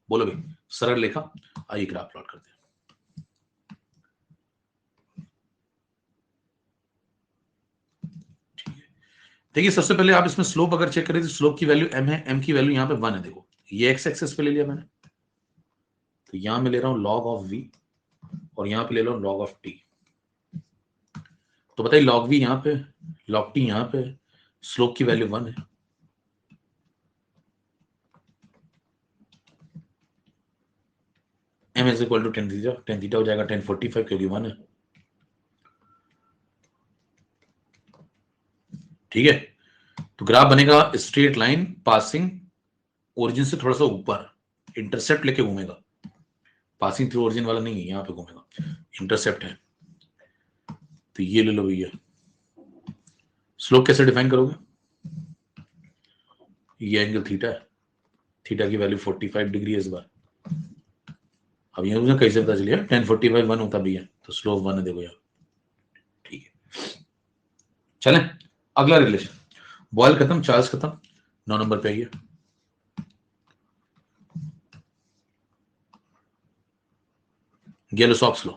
[SPEAKER 1] बोलो भाई, सरल लेखा। आइए ग्राफ प्लॉट करते हैं। ठीक है, देखिए सबसे पहले आप इसमें स्लोप अगर चेक करें तो स्लोप की वैल्यू m है, m की वैल्यू यहाँ पे 1 है। देखो ये एक्स एक्सेस पे ले लिया मैंने, तो यहां में ले रहा हूं log ऑफ v, और यहां पे ले रहा हूं log ऑफ t। तो बताइए log v यहां पे, log t यहां पे, स्लोप की वैल्यू 1 है। m is equal to ten theta हो जाएगा 1045, क्योंकि 1 है। ठीक है, तो ग्राफ बनेगा स्ट्रेट लाइन पासिंग ओरिजिन से थोड़ा सा ऊपर, इंटरसेप्ट लेके घूमेगा, पासिंग थ्रू ओरिजिन वाला नहीं है, यहां पे घूमेगा, इंटरसेप्ट है। तो ये ले लो भैया, स्लोप कैसे डिफाइन करोगे, ये एंगल थीटा है, थीटा की वैल्यू 45 डिग्री है इस बार। अब ये मुझे कैसे पता चलिए 1045 1 होता भी है, तो स्लोप 1 है, देखो यार। ठीक है, चलें अगला रिलेशन, बॉयल खत्म, चार्ल्स खत्म, 9 नंबर पे आइए। गेलो-सॉक्स लॉ,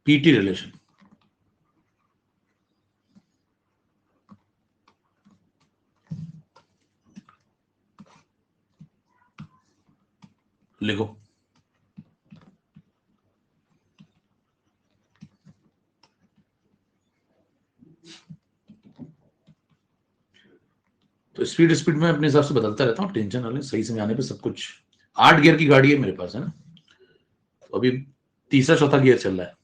[SPEAKER 1] पीटी रिलेशन, लिखो। तो स्पीड स्पीड में अपने हिसाब से बदलता रहता हूँ, टेंशन वाले, सही समय आने पे सब कुछ। 8 गियर की गाड़ी है मेरे पास, है ना। तो अभी तीसरा चौथा गियर चल रहा है।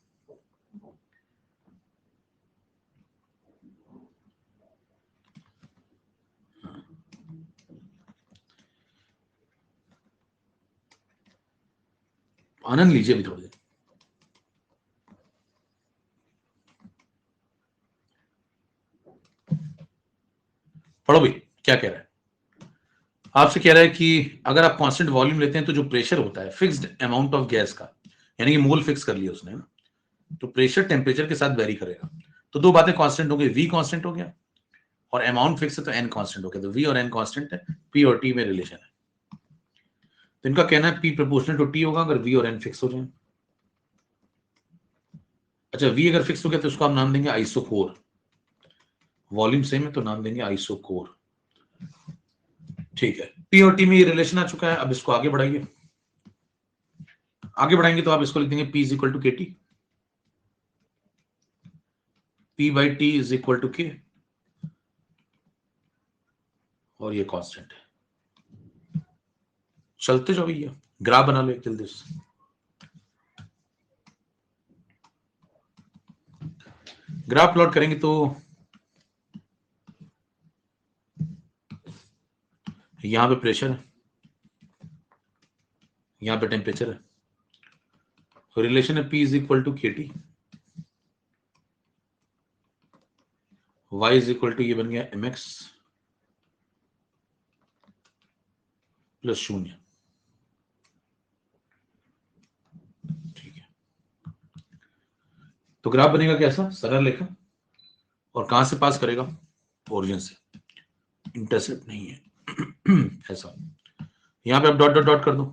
[SPEAKER 1] आनंद लीजिए अभी थोड़ी देर, पढ़ो भाई क्या कह रहा है। आपसे कह रहा है कि अगर आप कांस्टेंट वॉल्यूम लेते हैं तो जो प्रेशर होता है फिक्स्ड अमाउंट ऑफ गैस का, यानी कि मोल फिक्स कर लिया उसने ना, तो प्रेशर टेम्परेचर के साथ वेरी करेगा। तो दो बातें कांस्टेंट हो गई, वी कांस्टेंट हो गया और अमाउंट फिक्स है तो एन कांस्टेंट हो गया। तो वी और एन कांस्टेंट है, पी और टी में रिलेशन है। तो इनका कहना है पी प्रोपोर्शनल टू टी होगा अगर वी और एन फिक्स हो जाए। अच्छा, वी अगर फिक्स हो गया तो उसको आप नाम देंगे आइसोकोर, वॉल्यूम सेम है तो नाम देंगे आइसोकोर। ठीक है, पी और टी में ये रिलेशन आ चुका है। अब इसको आगे बढ़ाइए, आगे बढ़ाएंगे तो आप इसको लिख देंगे P is equal to K T, P by T is equal to K, और ये कांस्टेंट है। चलते जाओ भैया, ग्राफ बना लो एक जल्दी से। ग्राफ प्लॉट करेंगे तो यहां पे प्रेशर है, यहां पे टेम्परेचर है, रिलेशन है P is equal to KT, Y is equal to ये बन गया MX प्लस 0। ठीक है, तो ग्राफ बनेगा कैसा, सरल रेखा, और कहां से पास करेगा, ओरिजिन से, इंटरसेप्ट नहीं है ऐसा। यहां पे आप डॉट डॉट डॉट कर दो,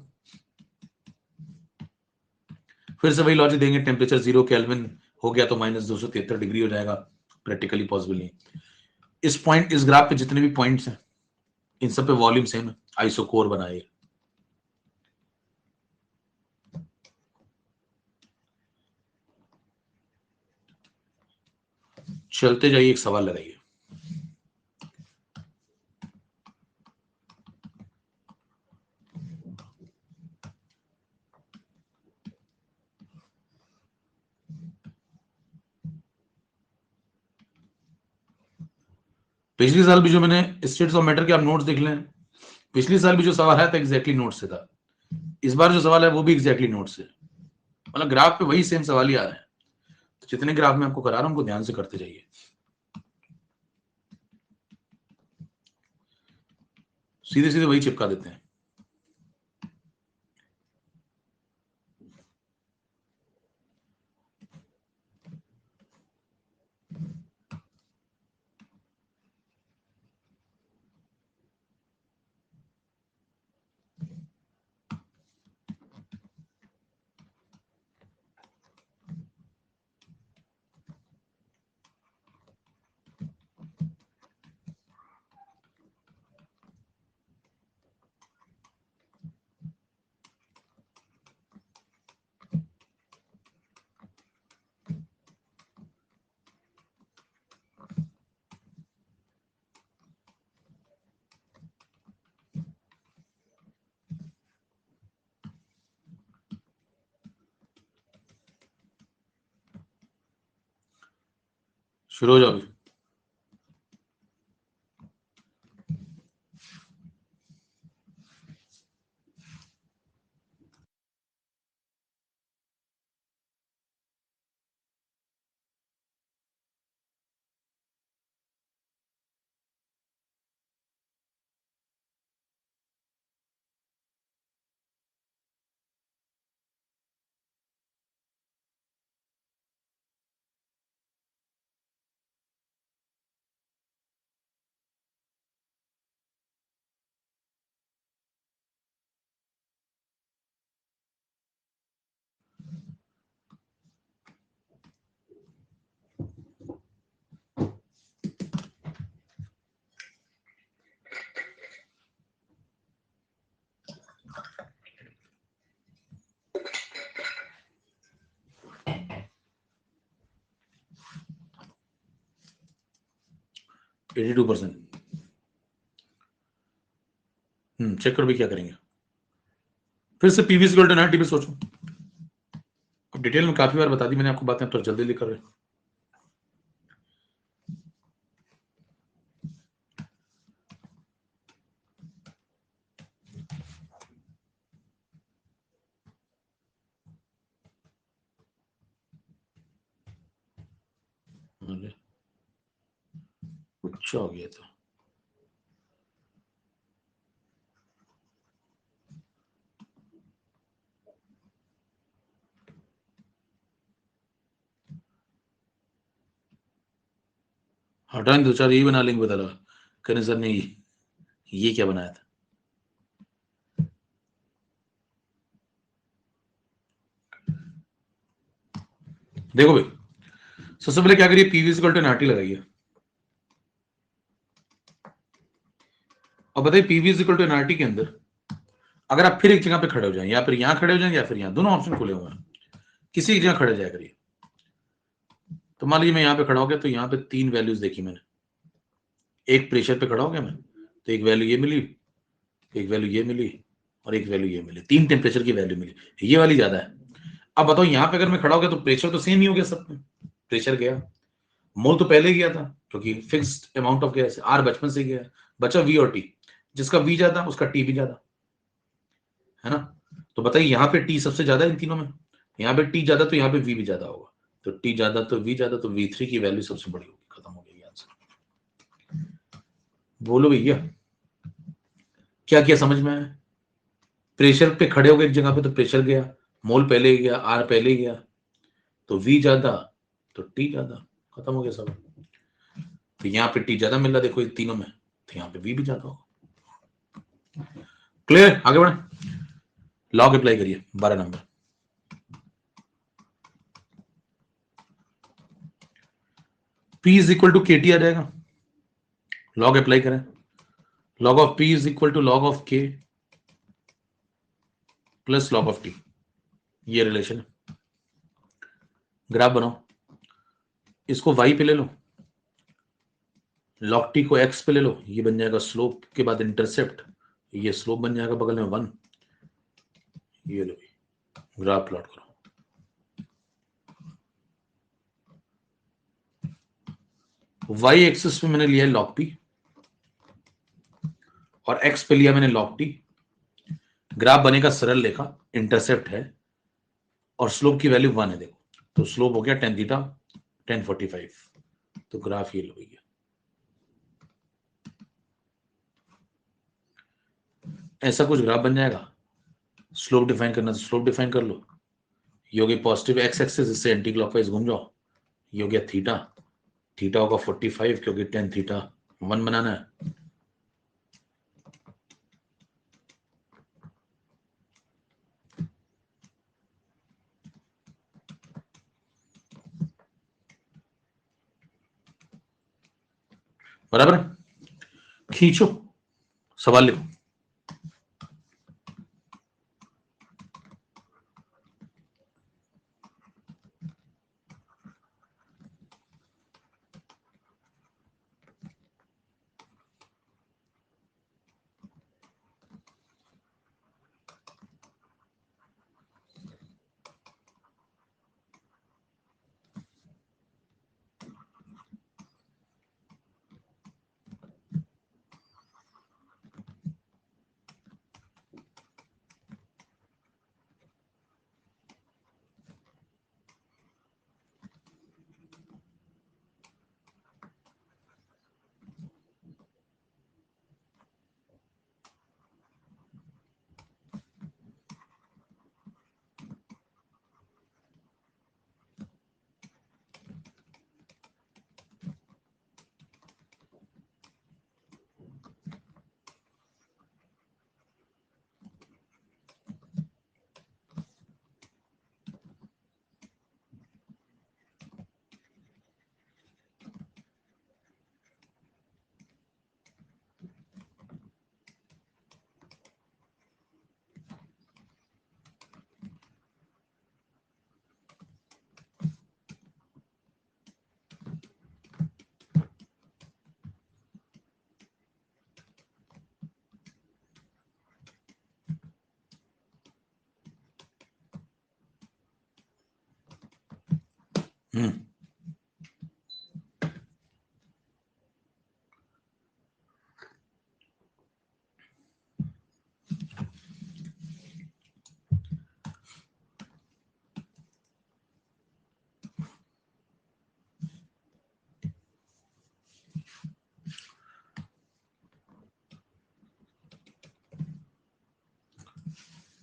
[SPEAKER 1] फिर से वही लॉजिक देंगे, टेम्परेचर 0 केल्विन हो गया तो -273 डिग्री हो जाएगा, प्रैक्टिकली पॉसिबल नहीं। इस पॉइंट, इस ग्राफ पे जितने भी पॉइंट्स हैं इन सब पे वॉल्यूम सेम है, आइसोकोर बनाए। चलते जाइए, एक सवाल लगाइए। पिछले साल भी जो मैंने स्टेट्स ऑफ मैटर के आप नोट्स देख लें, पिछले साल भी जो सवाल आया था एग्जैक्टली नोट से था, इस बार जो सवाल है वो भी एग्जैक्टली नोट से, मतलब ग्राफ पे वही सेम सवाल ही आ रहे हैं। तो जितने ग्राफ मैं आपको करा रहा हूं उनको ध्यान से करते जाइए। सीधे सीधे वही चिपका देते हैं। शुरू हो जाओ अभी। एटी 82%। चेक करो भी क्या करेंगे। फिर से पीवी इक्वल टू 90 पे सोचो। अब डिटेल में काफी बार बता दी मैंने आपको बातें, तो जल्दी जल्दी कर रहे। अच्छा हो गया था। हटाएं, दो चार यही बना लेंगे, बदला कहने सर ने ये क्या बनाया था। देखो भाई, सबसे पहले क्या करिए, पीवी इक्वल टू 90 लगाइए। और बताइए पीवी इक्वल टू 90 के अंदर अगर आप फिर एक जगह पे खड़े हो जाएं, या फिर यहां खड़े हो जाएंगे या फिर यहां, दोनों ऑप्शन खुले हुए हैं, किसी एक जगह खड़े जाया करिए। तो मान लीजिए मैं यहां पे खड़ा हो गया, तो यहां पे 3 वैल्यूज देखी मैंने। एक प्रेशर पे खड़ा हो गया मैं, तो एक वैल्यू ये मिली, एक वैल्यू ये मिली, और एक वैल्यू ये मिली, 3 टेम्परेचर की वैल्यू मिली, ये वाली ज्यादा है। अब बताओ यहाँ पे अगर मैं खड़ा हो गया तो प्रेशर तो सेम ही हो गया सब में, प्रेशर गया, मोल तो पहले गया था क्योंकि फिक्स्ड अमाउंट ऑफ गैस, आर बचपन से गया, बचा वी और टी, जिसका वी ज्यादा उसका टी भी ज्यादा, है ना। तो बताइए यहाँ पे टी सबसे ज्यादा है इन तीनों में, यहाँ पे टी ज्यादा तो यहाँ पे वी भी ज्यादा होगा, तो टी ज्यादा तो वी ज्यादा, तो V3 की वैल्यू सबसे बड़ी होगी, खत्म हो गया आंसर। बोलो भैया क्या क्या समझ में आया? प्रेशर पे खड़े हो गए एक जगह पे तो प्रेशर गया, मोल पहले ही गया, आर पहले ही गया, तो वी ज्यादा तो टी ज्यादा, खत्म हो गया सब। तो यहाँ पे टी ज्यादा मिल रहा देखो इन तीनों में, तो यहाँ पे वी भी ज्यादा होगा। क्लियर, आगे बढ़े, लॉग अप्लाई करिए 12 number. P is equal to KT आ जाएगा, लॉग अप्लाई करें, log of P is equal to log of K plus log of T, ये रिलेशन है। ग्राफ बनाओ, इसको y पे ले लो, log T को x पे ले लो, ये बन जाएगा स्लोप के बाद इंटरसेप्ट, ये स्लोप बन जाएगा बगल में 1, ये लो ग्राफ प्लॉट करो। y एक्सिस पे मैंने लिया है log P और x पे लिया मैंने log T, ग्राफ बनेगा सरल रेखा, इंटरसेप्ट है और स्लोप की वैल्यू 1 है, देखो तो स्लोप हो गया tan थीटा 1045, तो ग्राफ ये लो भैया, ऐसा कुछ ग्राफ बन जाएगा। स्लोप डिफाइन करना तो स्लोप डिफाइन कर लो, ये हो गया पॉजिटिव एक्स एक्सिस, इससे एंटी क्लॉकवाइज घूम जाओ, ये हो गया थीटा, थीटा होगा 45 क्योंकि tan थीटा 1 बनाना है, बराबर। खींचो, सवाल लिखो।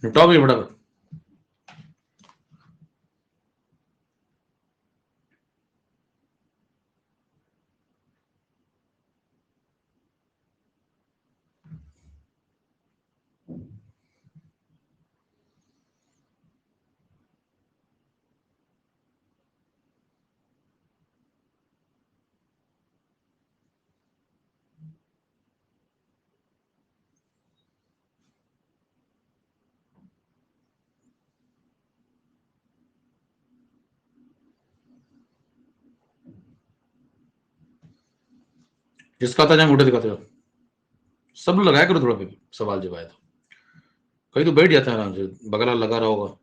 [SPEAKER 1] निपटाओ भी बड़ा। जिसका आता जाए मोटे दिखाते हो, सब लोग लगाया करो थोड़ा, सवाल जब आए तो कहीं तो बैठ जाता है आराम से, बगला लगा रहा होगा।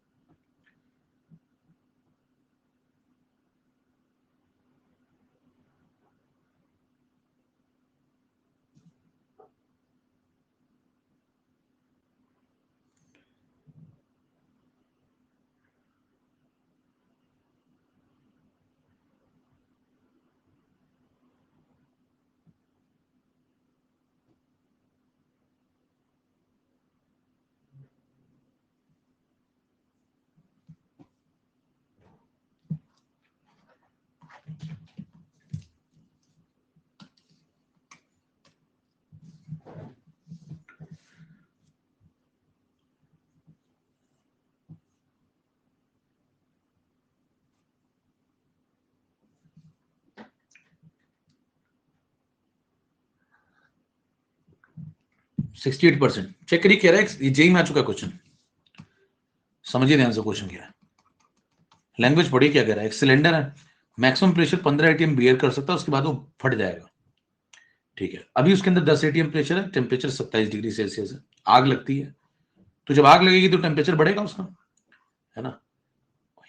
[SPEAKER 1] सिक्सटी 68% चेक करिए, कह रहा है ये जेई में आ चुका क्वेश्चन। समझिए ध्यान से क्वेश्चन क्या है, लैंग्वेज पढ़िए क्या कह रहा है। एक सिलेंडर है, मैक्सिमम प्रेशर 15 एटीएम बियर कर सकता है, उसके बाद वो फट जाएगा। ठीक है, अभी उसके अंदर 10 एटीएम प्रेशर है, टेम्परेचर 27 डिग्री सेल्सियस है, आग लगती है। तो जब आग लगेगी तो टेम्परेचर बढ़ेगा उसका, है ना,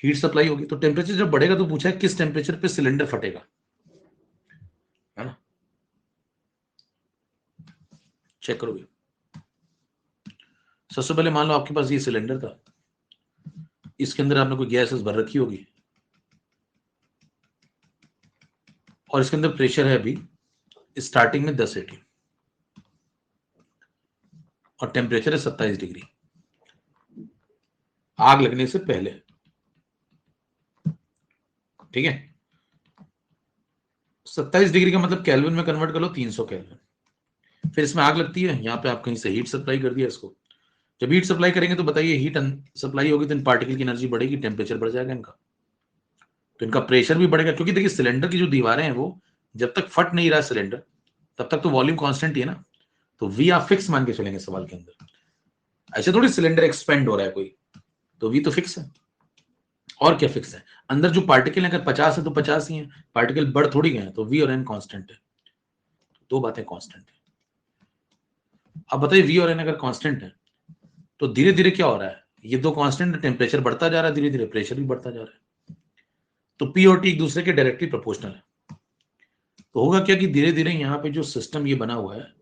[SPEAKER 1] हीट सप्लाई होगी। तो टेम्परेचर जब बढ़ेगा तो पूछा है किस टेम्परेचर पे सिलेंडर फटेगा, है ना। चेक करोगे, सबसे पहले मान लो आपके पास ये सिलेंडर था, इसके अंदर आपने कोई गैस भर रखी होगी, और इसके अंदर प्रेशर है अभी स्टार्टिंग में 10 एटीएम, और टेम्परेचर है 27 डिग्री आग लगने से पहले। ठीक है, 27 डिग्री का मतलब केल्विन में कन्वर्ट कर लो, 300 केल्विन। फिर इसमें आग लगती है, यहाँ पे आप कहीं से हीट सप्लाई कर दिया इसको। जब हीट सप्लाई करेंगे तो बताइए हीट सप्लाई होगी तो इन पार्टिकल की एनर्जी बढ़ेगी, टेम्परेचर बढ़ जाएगा इनका, तो इनका प्रेशर भी बढ़ेगा। क्योंकि देखिए सिलेंडर की जो दीवारें हैं वो जब तक फट नहीं रहा सिलेंडर तब तक तो वॉल्यूम कांस्टेंट ही है ना। तो वी आप फिक्स मान के चलेंगे सवाल के अंदर, ऐसे थोड़ी सिलेंडर एक्सपेंड हो रहा है कोई, तो वी तो फिक्स है। और क्या फिक्स है, अंदर जो पार्टिकल है अगर 50 है तो 50 ही है, पार्टिकल बढ़ थोड़ी गए हैं, तो वी और एन कांस्टेंट है, दो बातें कांस्टेंट है। अब बताइए वी और एन अगर कांस्टेंट है तो धीरे धीरे क्या हो रहा है, ये दो कांस्टेंट, टेम्परेचर बढ़ता जा रहा है, धीरे धीरे प्रेशर भी बढ़ता जा रहा है। तो पी और टी एक दूसरे के डायरेक्टली प्रोपोर्शनल है। तो होगा क्या कि धीरे धीरे यहाँ पे जो सिस्टम ये बना हुआ है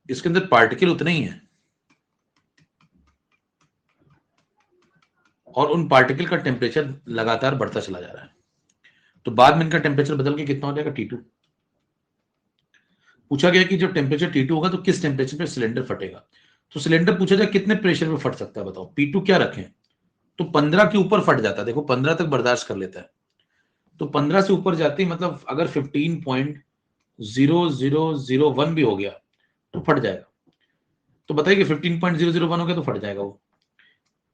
[SPEAKER 1] इसके अंदर पार्टिकल उतने ही हैं, और उन पार्टिकल का टेम्परेचर लगातार बढ़ता चला जा रहा है। तो बाद में इनका टेम्परेचर बदल के कितना हो जाएगा, T2। पूछा गया कि जब टेम्परेचर T2 होगा तो किस टेम्परेचर पे सिलेंडर फटेगा। तो सिलेंडर पूछा जाए कितने प्रेशर पे फट सकता है, बताओ। P2 क्या रखें, तो 15 के ऊपर फट जाता है, देखो 15 तक बर्दाश्त कर लेता है। तो 15 से ऊपर जाती मतलब अगर 15.0001 भी हो गया तो फट जाएगा। तो बताइए कि 15.001 हो गया तो फट जाएगा वो,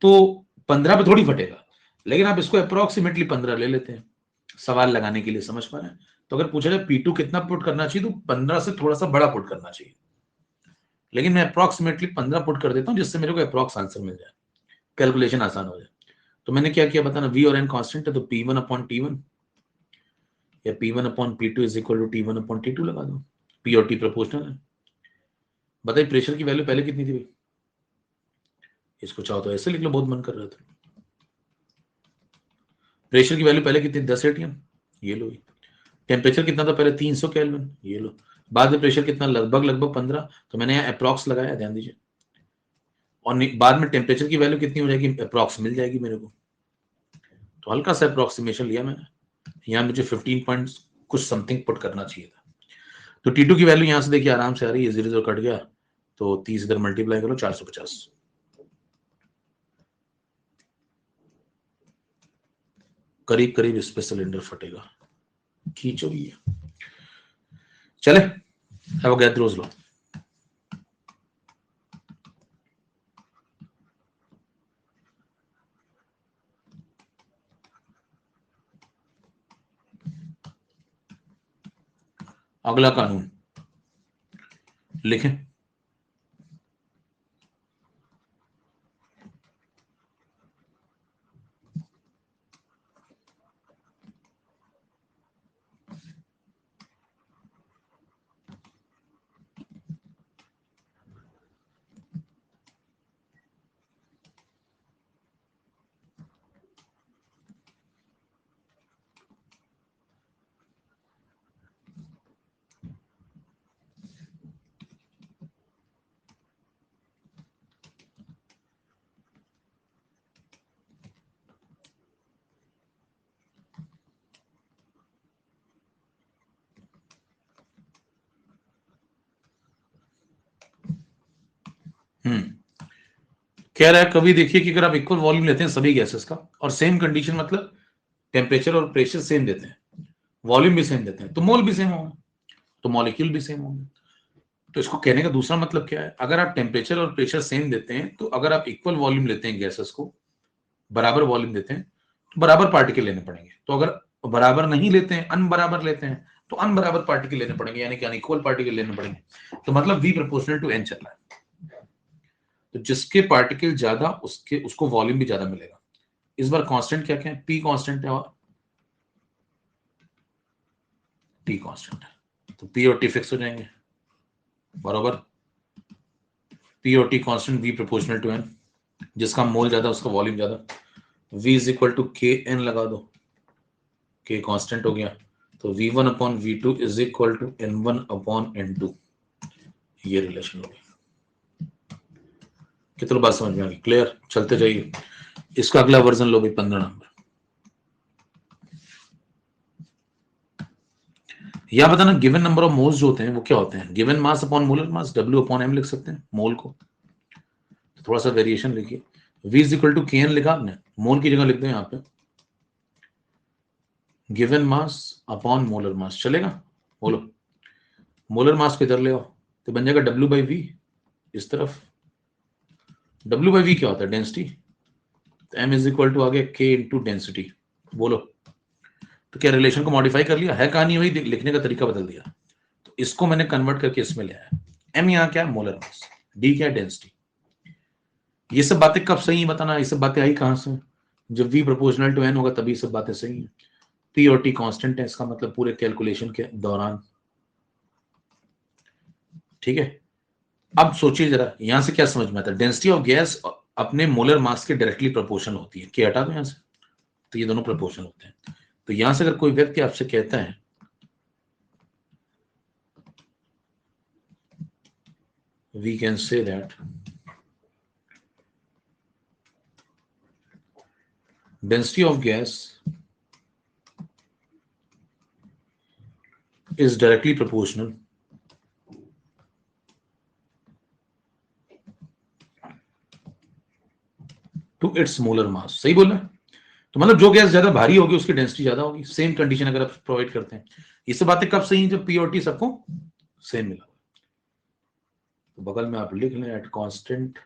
[SPEAKER 1] तो 15 पे थोड़ी फटेगा। लेकिन आप इसको अप्रोक्सीमेटली 15 ले लेते हैं सवाल लगाने के लिए, समझ पा रहे हैं। तो अगर पूछा जाए P2 कितना पुट करना चाहिए तो 15 से थोड़ा सा बड़ा पुट करना चाहिए, लेकिन मैं अप्रोक्सीमेटली 15 पुट कर देता हूं जिससे मेरे को अप्रोक्स आंसर मिल जाए, कैलकुलेशन आसान हो जाए। तो मैंने क्या किया बताना, वी और एन कांस्टेंट है तो P1/T1 या P1/P2 is equal to T1/T2 लगा दो, P और T प्रोपोर्शनल है। बताइए प्रेशर की वैल्यू पहले कितनी थी भाई, इसको चाहो तो ऐसे लिख लो, बहुत मन कर रहा था। प्रेशर की वैल्यू पहले कितनी, 10 एटीएम, ये लो। टेम्परेचर कितना था पहले, 300 केल्विन, ये लो। बाद में प्रेशर कितना, लगभग लगभग 15, तो मैंने यहाँ अप्रॉक्स लगाया, ध्यान दीजिए। और बाद में टेम्परेचर की वैल्यू कितनी हो जाएगी, अप्रॉक्स मिल जाएगी मेरे को। तो हल्का सा अप्रोक्सीमेशन लिया मैंने, यहाँ मुझे 15 पॉइंट कुछ समथिंग पुट करना चाहिए था। तो T2 की वैल्यू यहाँ से देखिए आराम से आ रही है, 0 कट गया तो 30 इधर मल्टीप्लाई करो, 450 करीब करीब इस पे सिलेंडर फटेगा। खींचो ये, चले, हैव अ गैथ लो। अगला कानून लिखें, कह रहा है कभी देखिए कि अगर आप इक्वल वॉल्यूम लेते हैं सभी गैसेस का और सेम कंडीशन मतलब टेम्परेचर और प्रेशर सेम देते हैं, वॉल्यूम भी सेम देते हैं, तो मोल भी सेम होंगे, तो मॉलिक्यूल भी सेम होंगे। तो इसको कहने का दूसरा मतलब क्या है, अगर आप टेम्परेचर और प्रेशर सेम देते हैं तो अगर आप इक्वल वॉल्यूम लेते हैं गैसेस को, बराबर वॉल्यूम देते हैं, तो बराबर पार्टिकल लेने पड़ेंगे। तो अगर बराबर नहीं लेते हैं, अनबराबर लेते हैं, तो अनबराबर पार्टिकल लेने पड़ेंगे, यानी कि अनइक्वल पार्टिकल लेने पड़ेंगे। तो मतलब V प्रोपोर्शनल टू N चल रहा है, तो जिसके पार्टिकल ज्यादा उसको वॉल्यूम भी ज्यादा मिलेगा। इस बार कांस्टेंट क्या क्या है, P कांस्टेंट है और T कांस्टेंट है, तो P और T फिक्स हो जाएंगे बराबर। P और T constant, V proportional to N, जिसका मोल ज्यादा उसका वॉल्यूम ज्यादा। V is equal to KN लगा दो, K कांस्टेंट हो गया, तो V1 upon V2 is equal to N1 upon N2, ये रिलेशन हो गया। कितना बात समझ में आ गई, क्लियर? चलते जाइए, इसका अगला वर्जन लो भाई 15 नंबर। या बताना गिवन नंबर ऑफ मोल्स जो होते हैं वो क्या होते हैं, given mass upon molar mass, W upon M लिख सकते हैं मोल को, तो थोड़ा सा वेरिएशन लिखिए। V is equal to KN लिखा आपने, मोल की जगह लिख दो यहाँ पे given mass upon molar mass, चलेगा? बोलो, मोलर मास को इधर ले आओ तो बन जाएगा W बाई V, इस तरफ W बाई V क्या होता है, डेंसिटी, तो M इज इक्वल टू आ गया K इंटू डेंसिटी। बोलो, तो क्या रिलेशन को मॉडिफाई कर लिया है, कहानी वही, लिखने का तरीका बदल दिया। तो इसको मैंने कन्वर्ट करके इसमें ले आया। M यहाँ क्या है, मोलर मास, D क्या है, डेंसिटी। ये सब बातें कब सही है बताना, ये सब बातें आई कहां से, जब V प्रोपोर्शनल टू N होगा तभी सब बातें सही है। P और T कांस्टेंट है, इसका मतलब पूरे कैलकुलेशन के दौरान, ठीक है। अब सोचिए जरा, यहां से क्या समझ में आता है, डेंसिटी ऑफ गैस अपने मोलर मास के डायरेक्टली प्रोपोर्शनल होती है। क्या हटा दो यहां से, तो ये दोनों प्रोपोर्शनल होते हैं। तो यहां से अगर कोई व्यक्ति आपसे कहता है we can say that density of gas is directly proportional to its molar mass, सही बोल रहे हैं? तो मतलब जो गैस ज्यादा भारी होगी उसकी डेंसिटी ज्यादा होगी, सेम कंडीशन अगर आप प्रोवाइड करते हैं। ये सब बातें कब सही हैं, जब P और T सबको सेम मिला। तो बगल में आप लिख लें at constant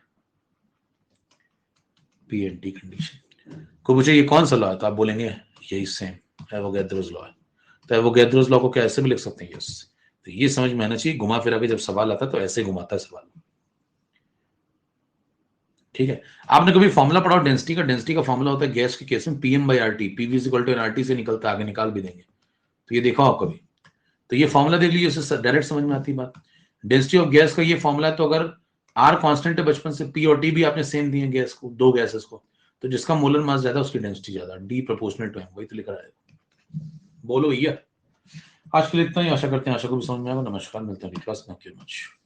[SPEAKER 1] P and T condition. को पूछे ये कौन सा लॉ है, तो आप बोलेंगे यही सेम एवोगैड्रोस लॉ है। तो एवोगैड्रोस लॉ को क्या ऐसे भी लिख सकते हैं, यस। तो ये समझ में आना चाहिए, घुमा फिरा के जब सवाल आता है तो ऐसे घुमाता है सवाल, ठीक है। आपने कभी फॉर्मूला पढ़ा डेंसिटी का, डेंसिटी का फॉर्मूला होता है गैस के केस में PM by RT, PV is equal to NRT से निकलता है, आगे निकाल भी देंगे, तो ये देखा हो कभी, तो ये फॉर्मूला देख लीजिए, उससे डायरेक्ट समझ में आती बात। डेंसिटी ऑफ गैस का ये फॉर्मूला है, तो अगर R कांस्टेंट है बचपन से, P और T भी आपने सेम दिए गैस को, दो गैसेस को, तो जिसका मोलर मास ज्यादा उसकी डेंसिटी ज्यादा, D प्रोपोर्शनल टू M, वही तो लिख रहा है। बोलो ये आज के लिए इतना ही, आशा करते हैं आशा को भी समझ में आएगा। नमस्कार, मिलते हैं, थैंक यू मच।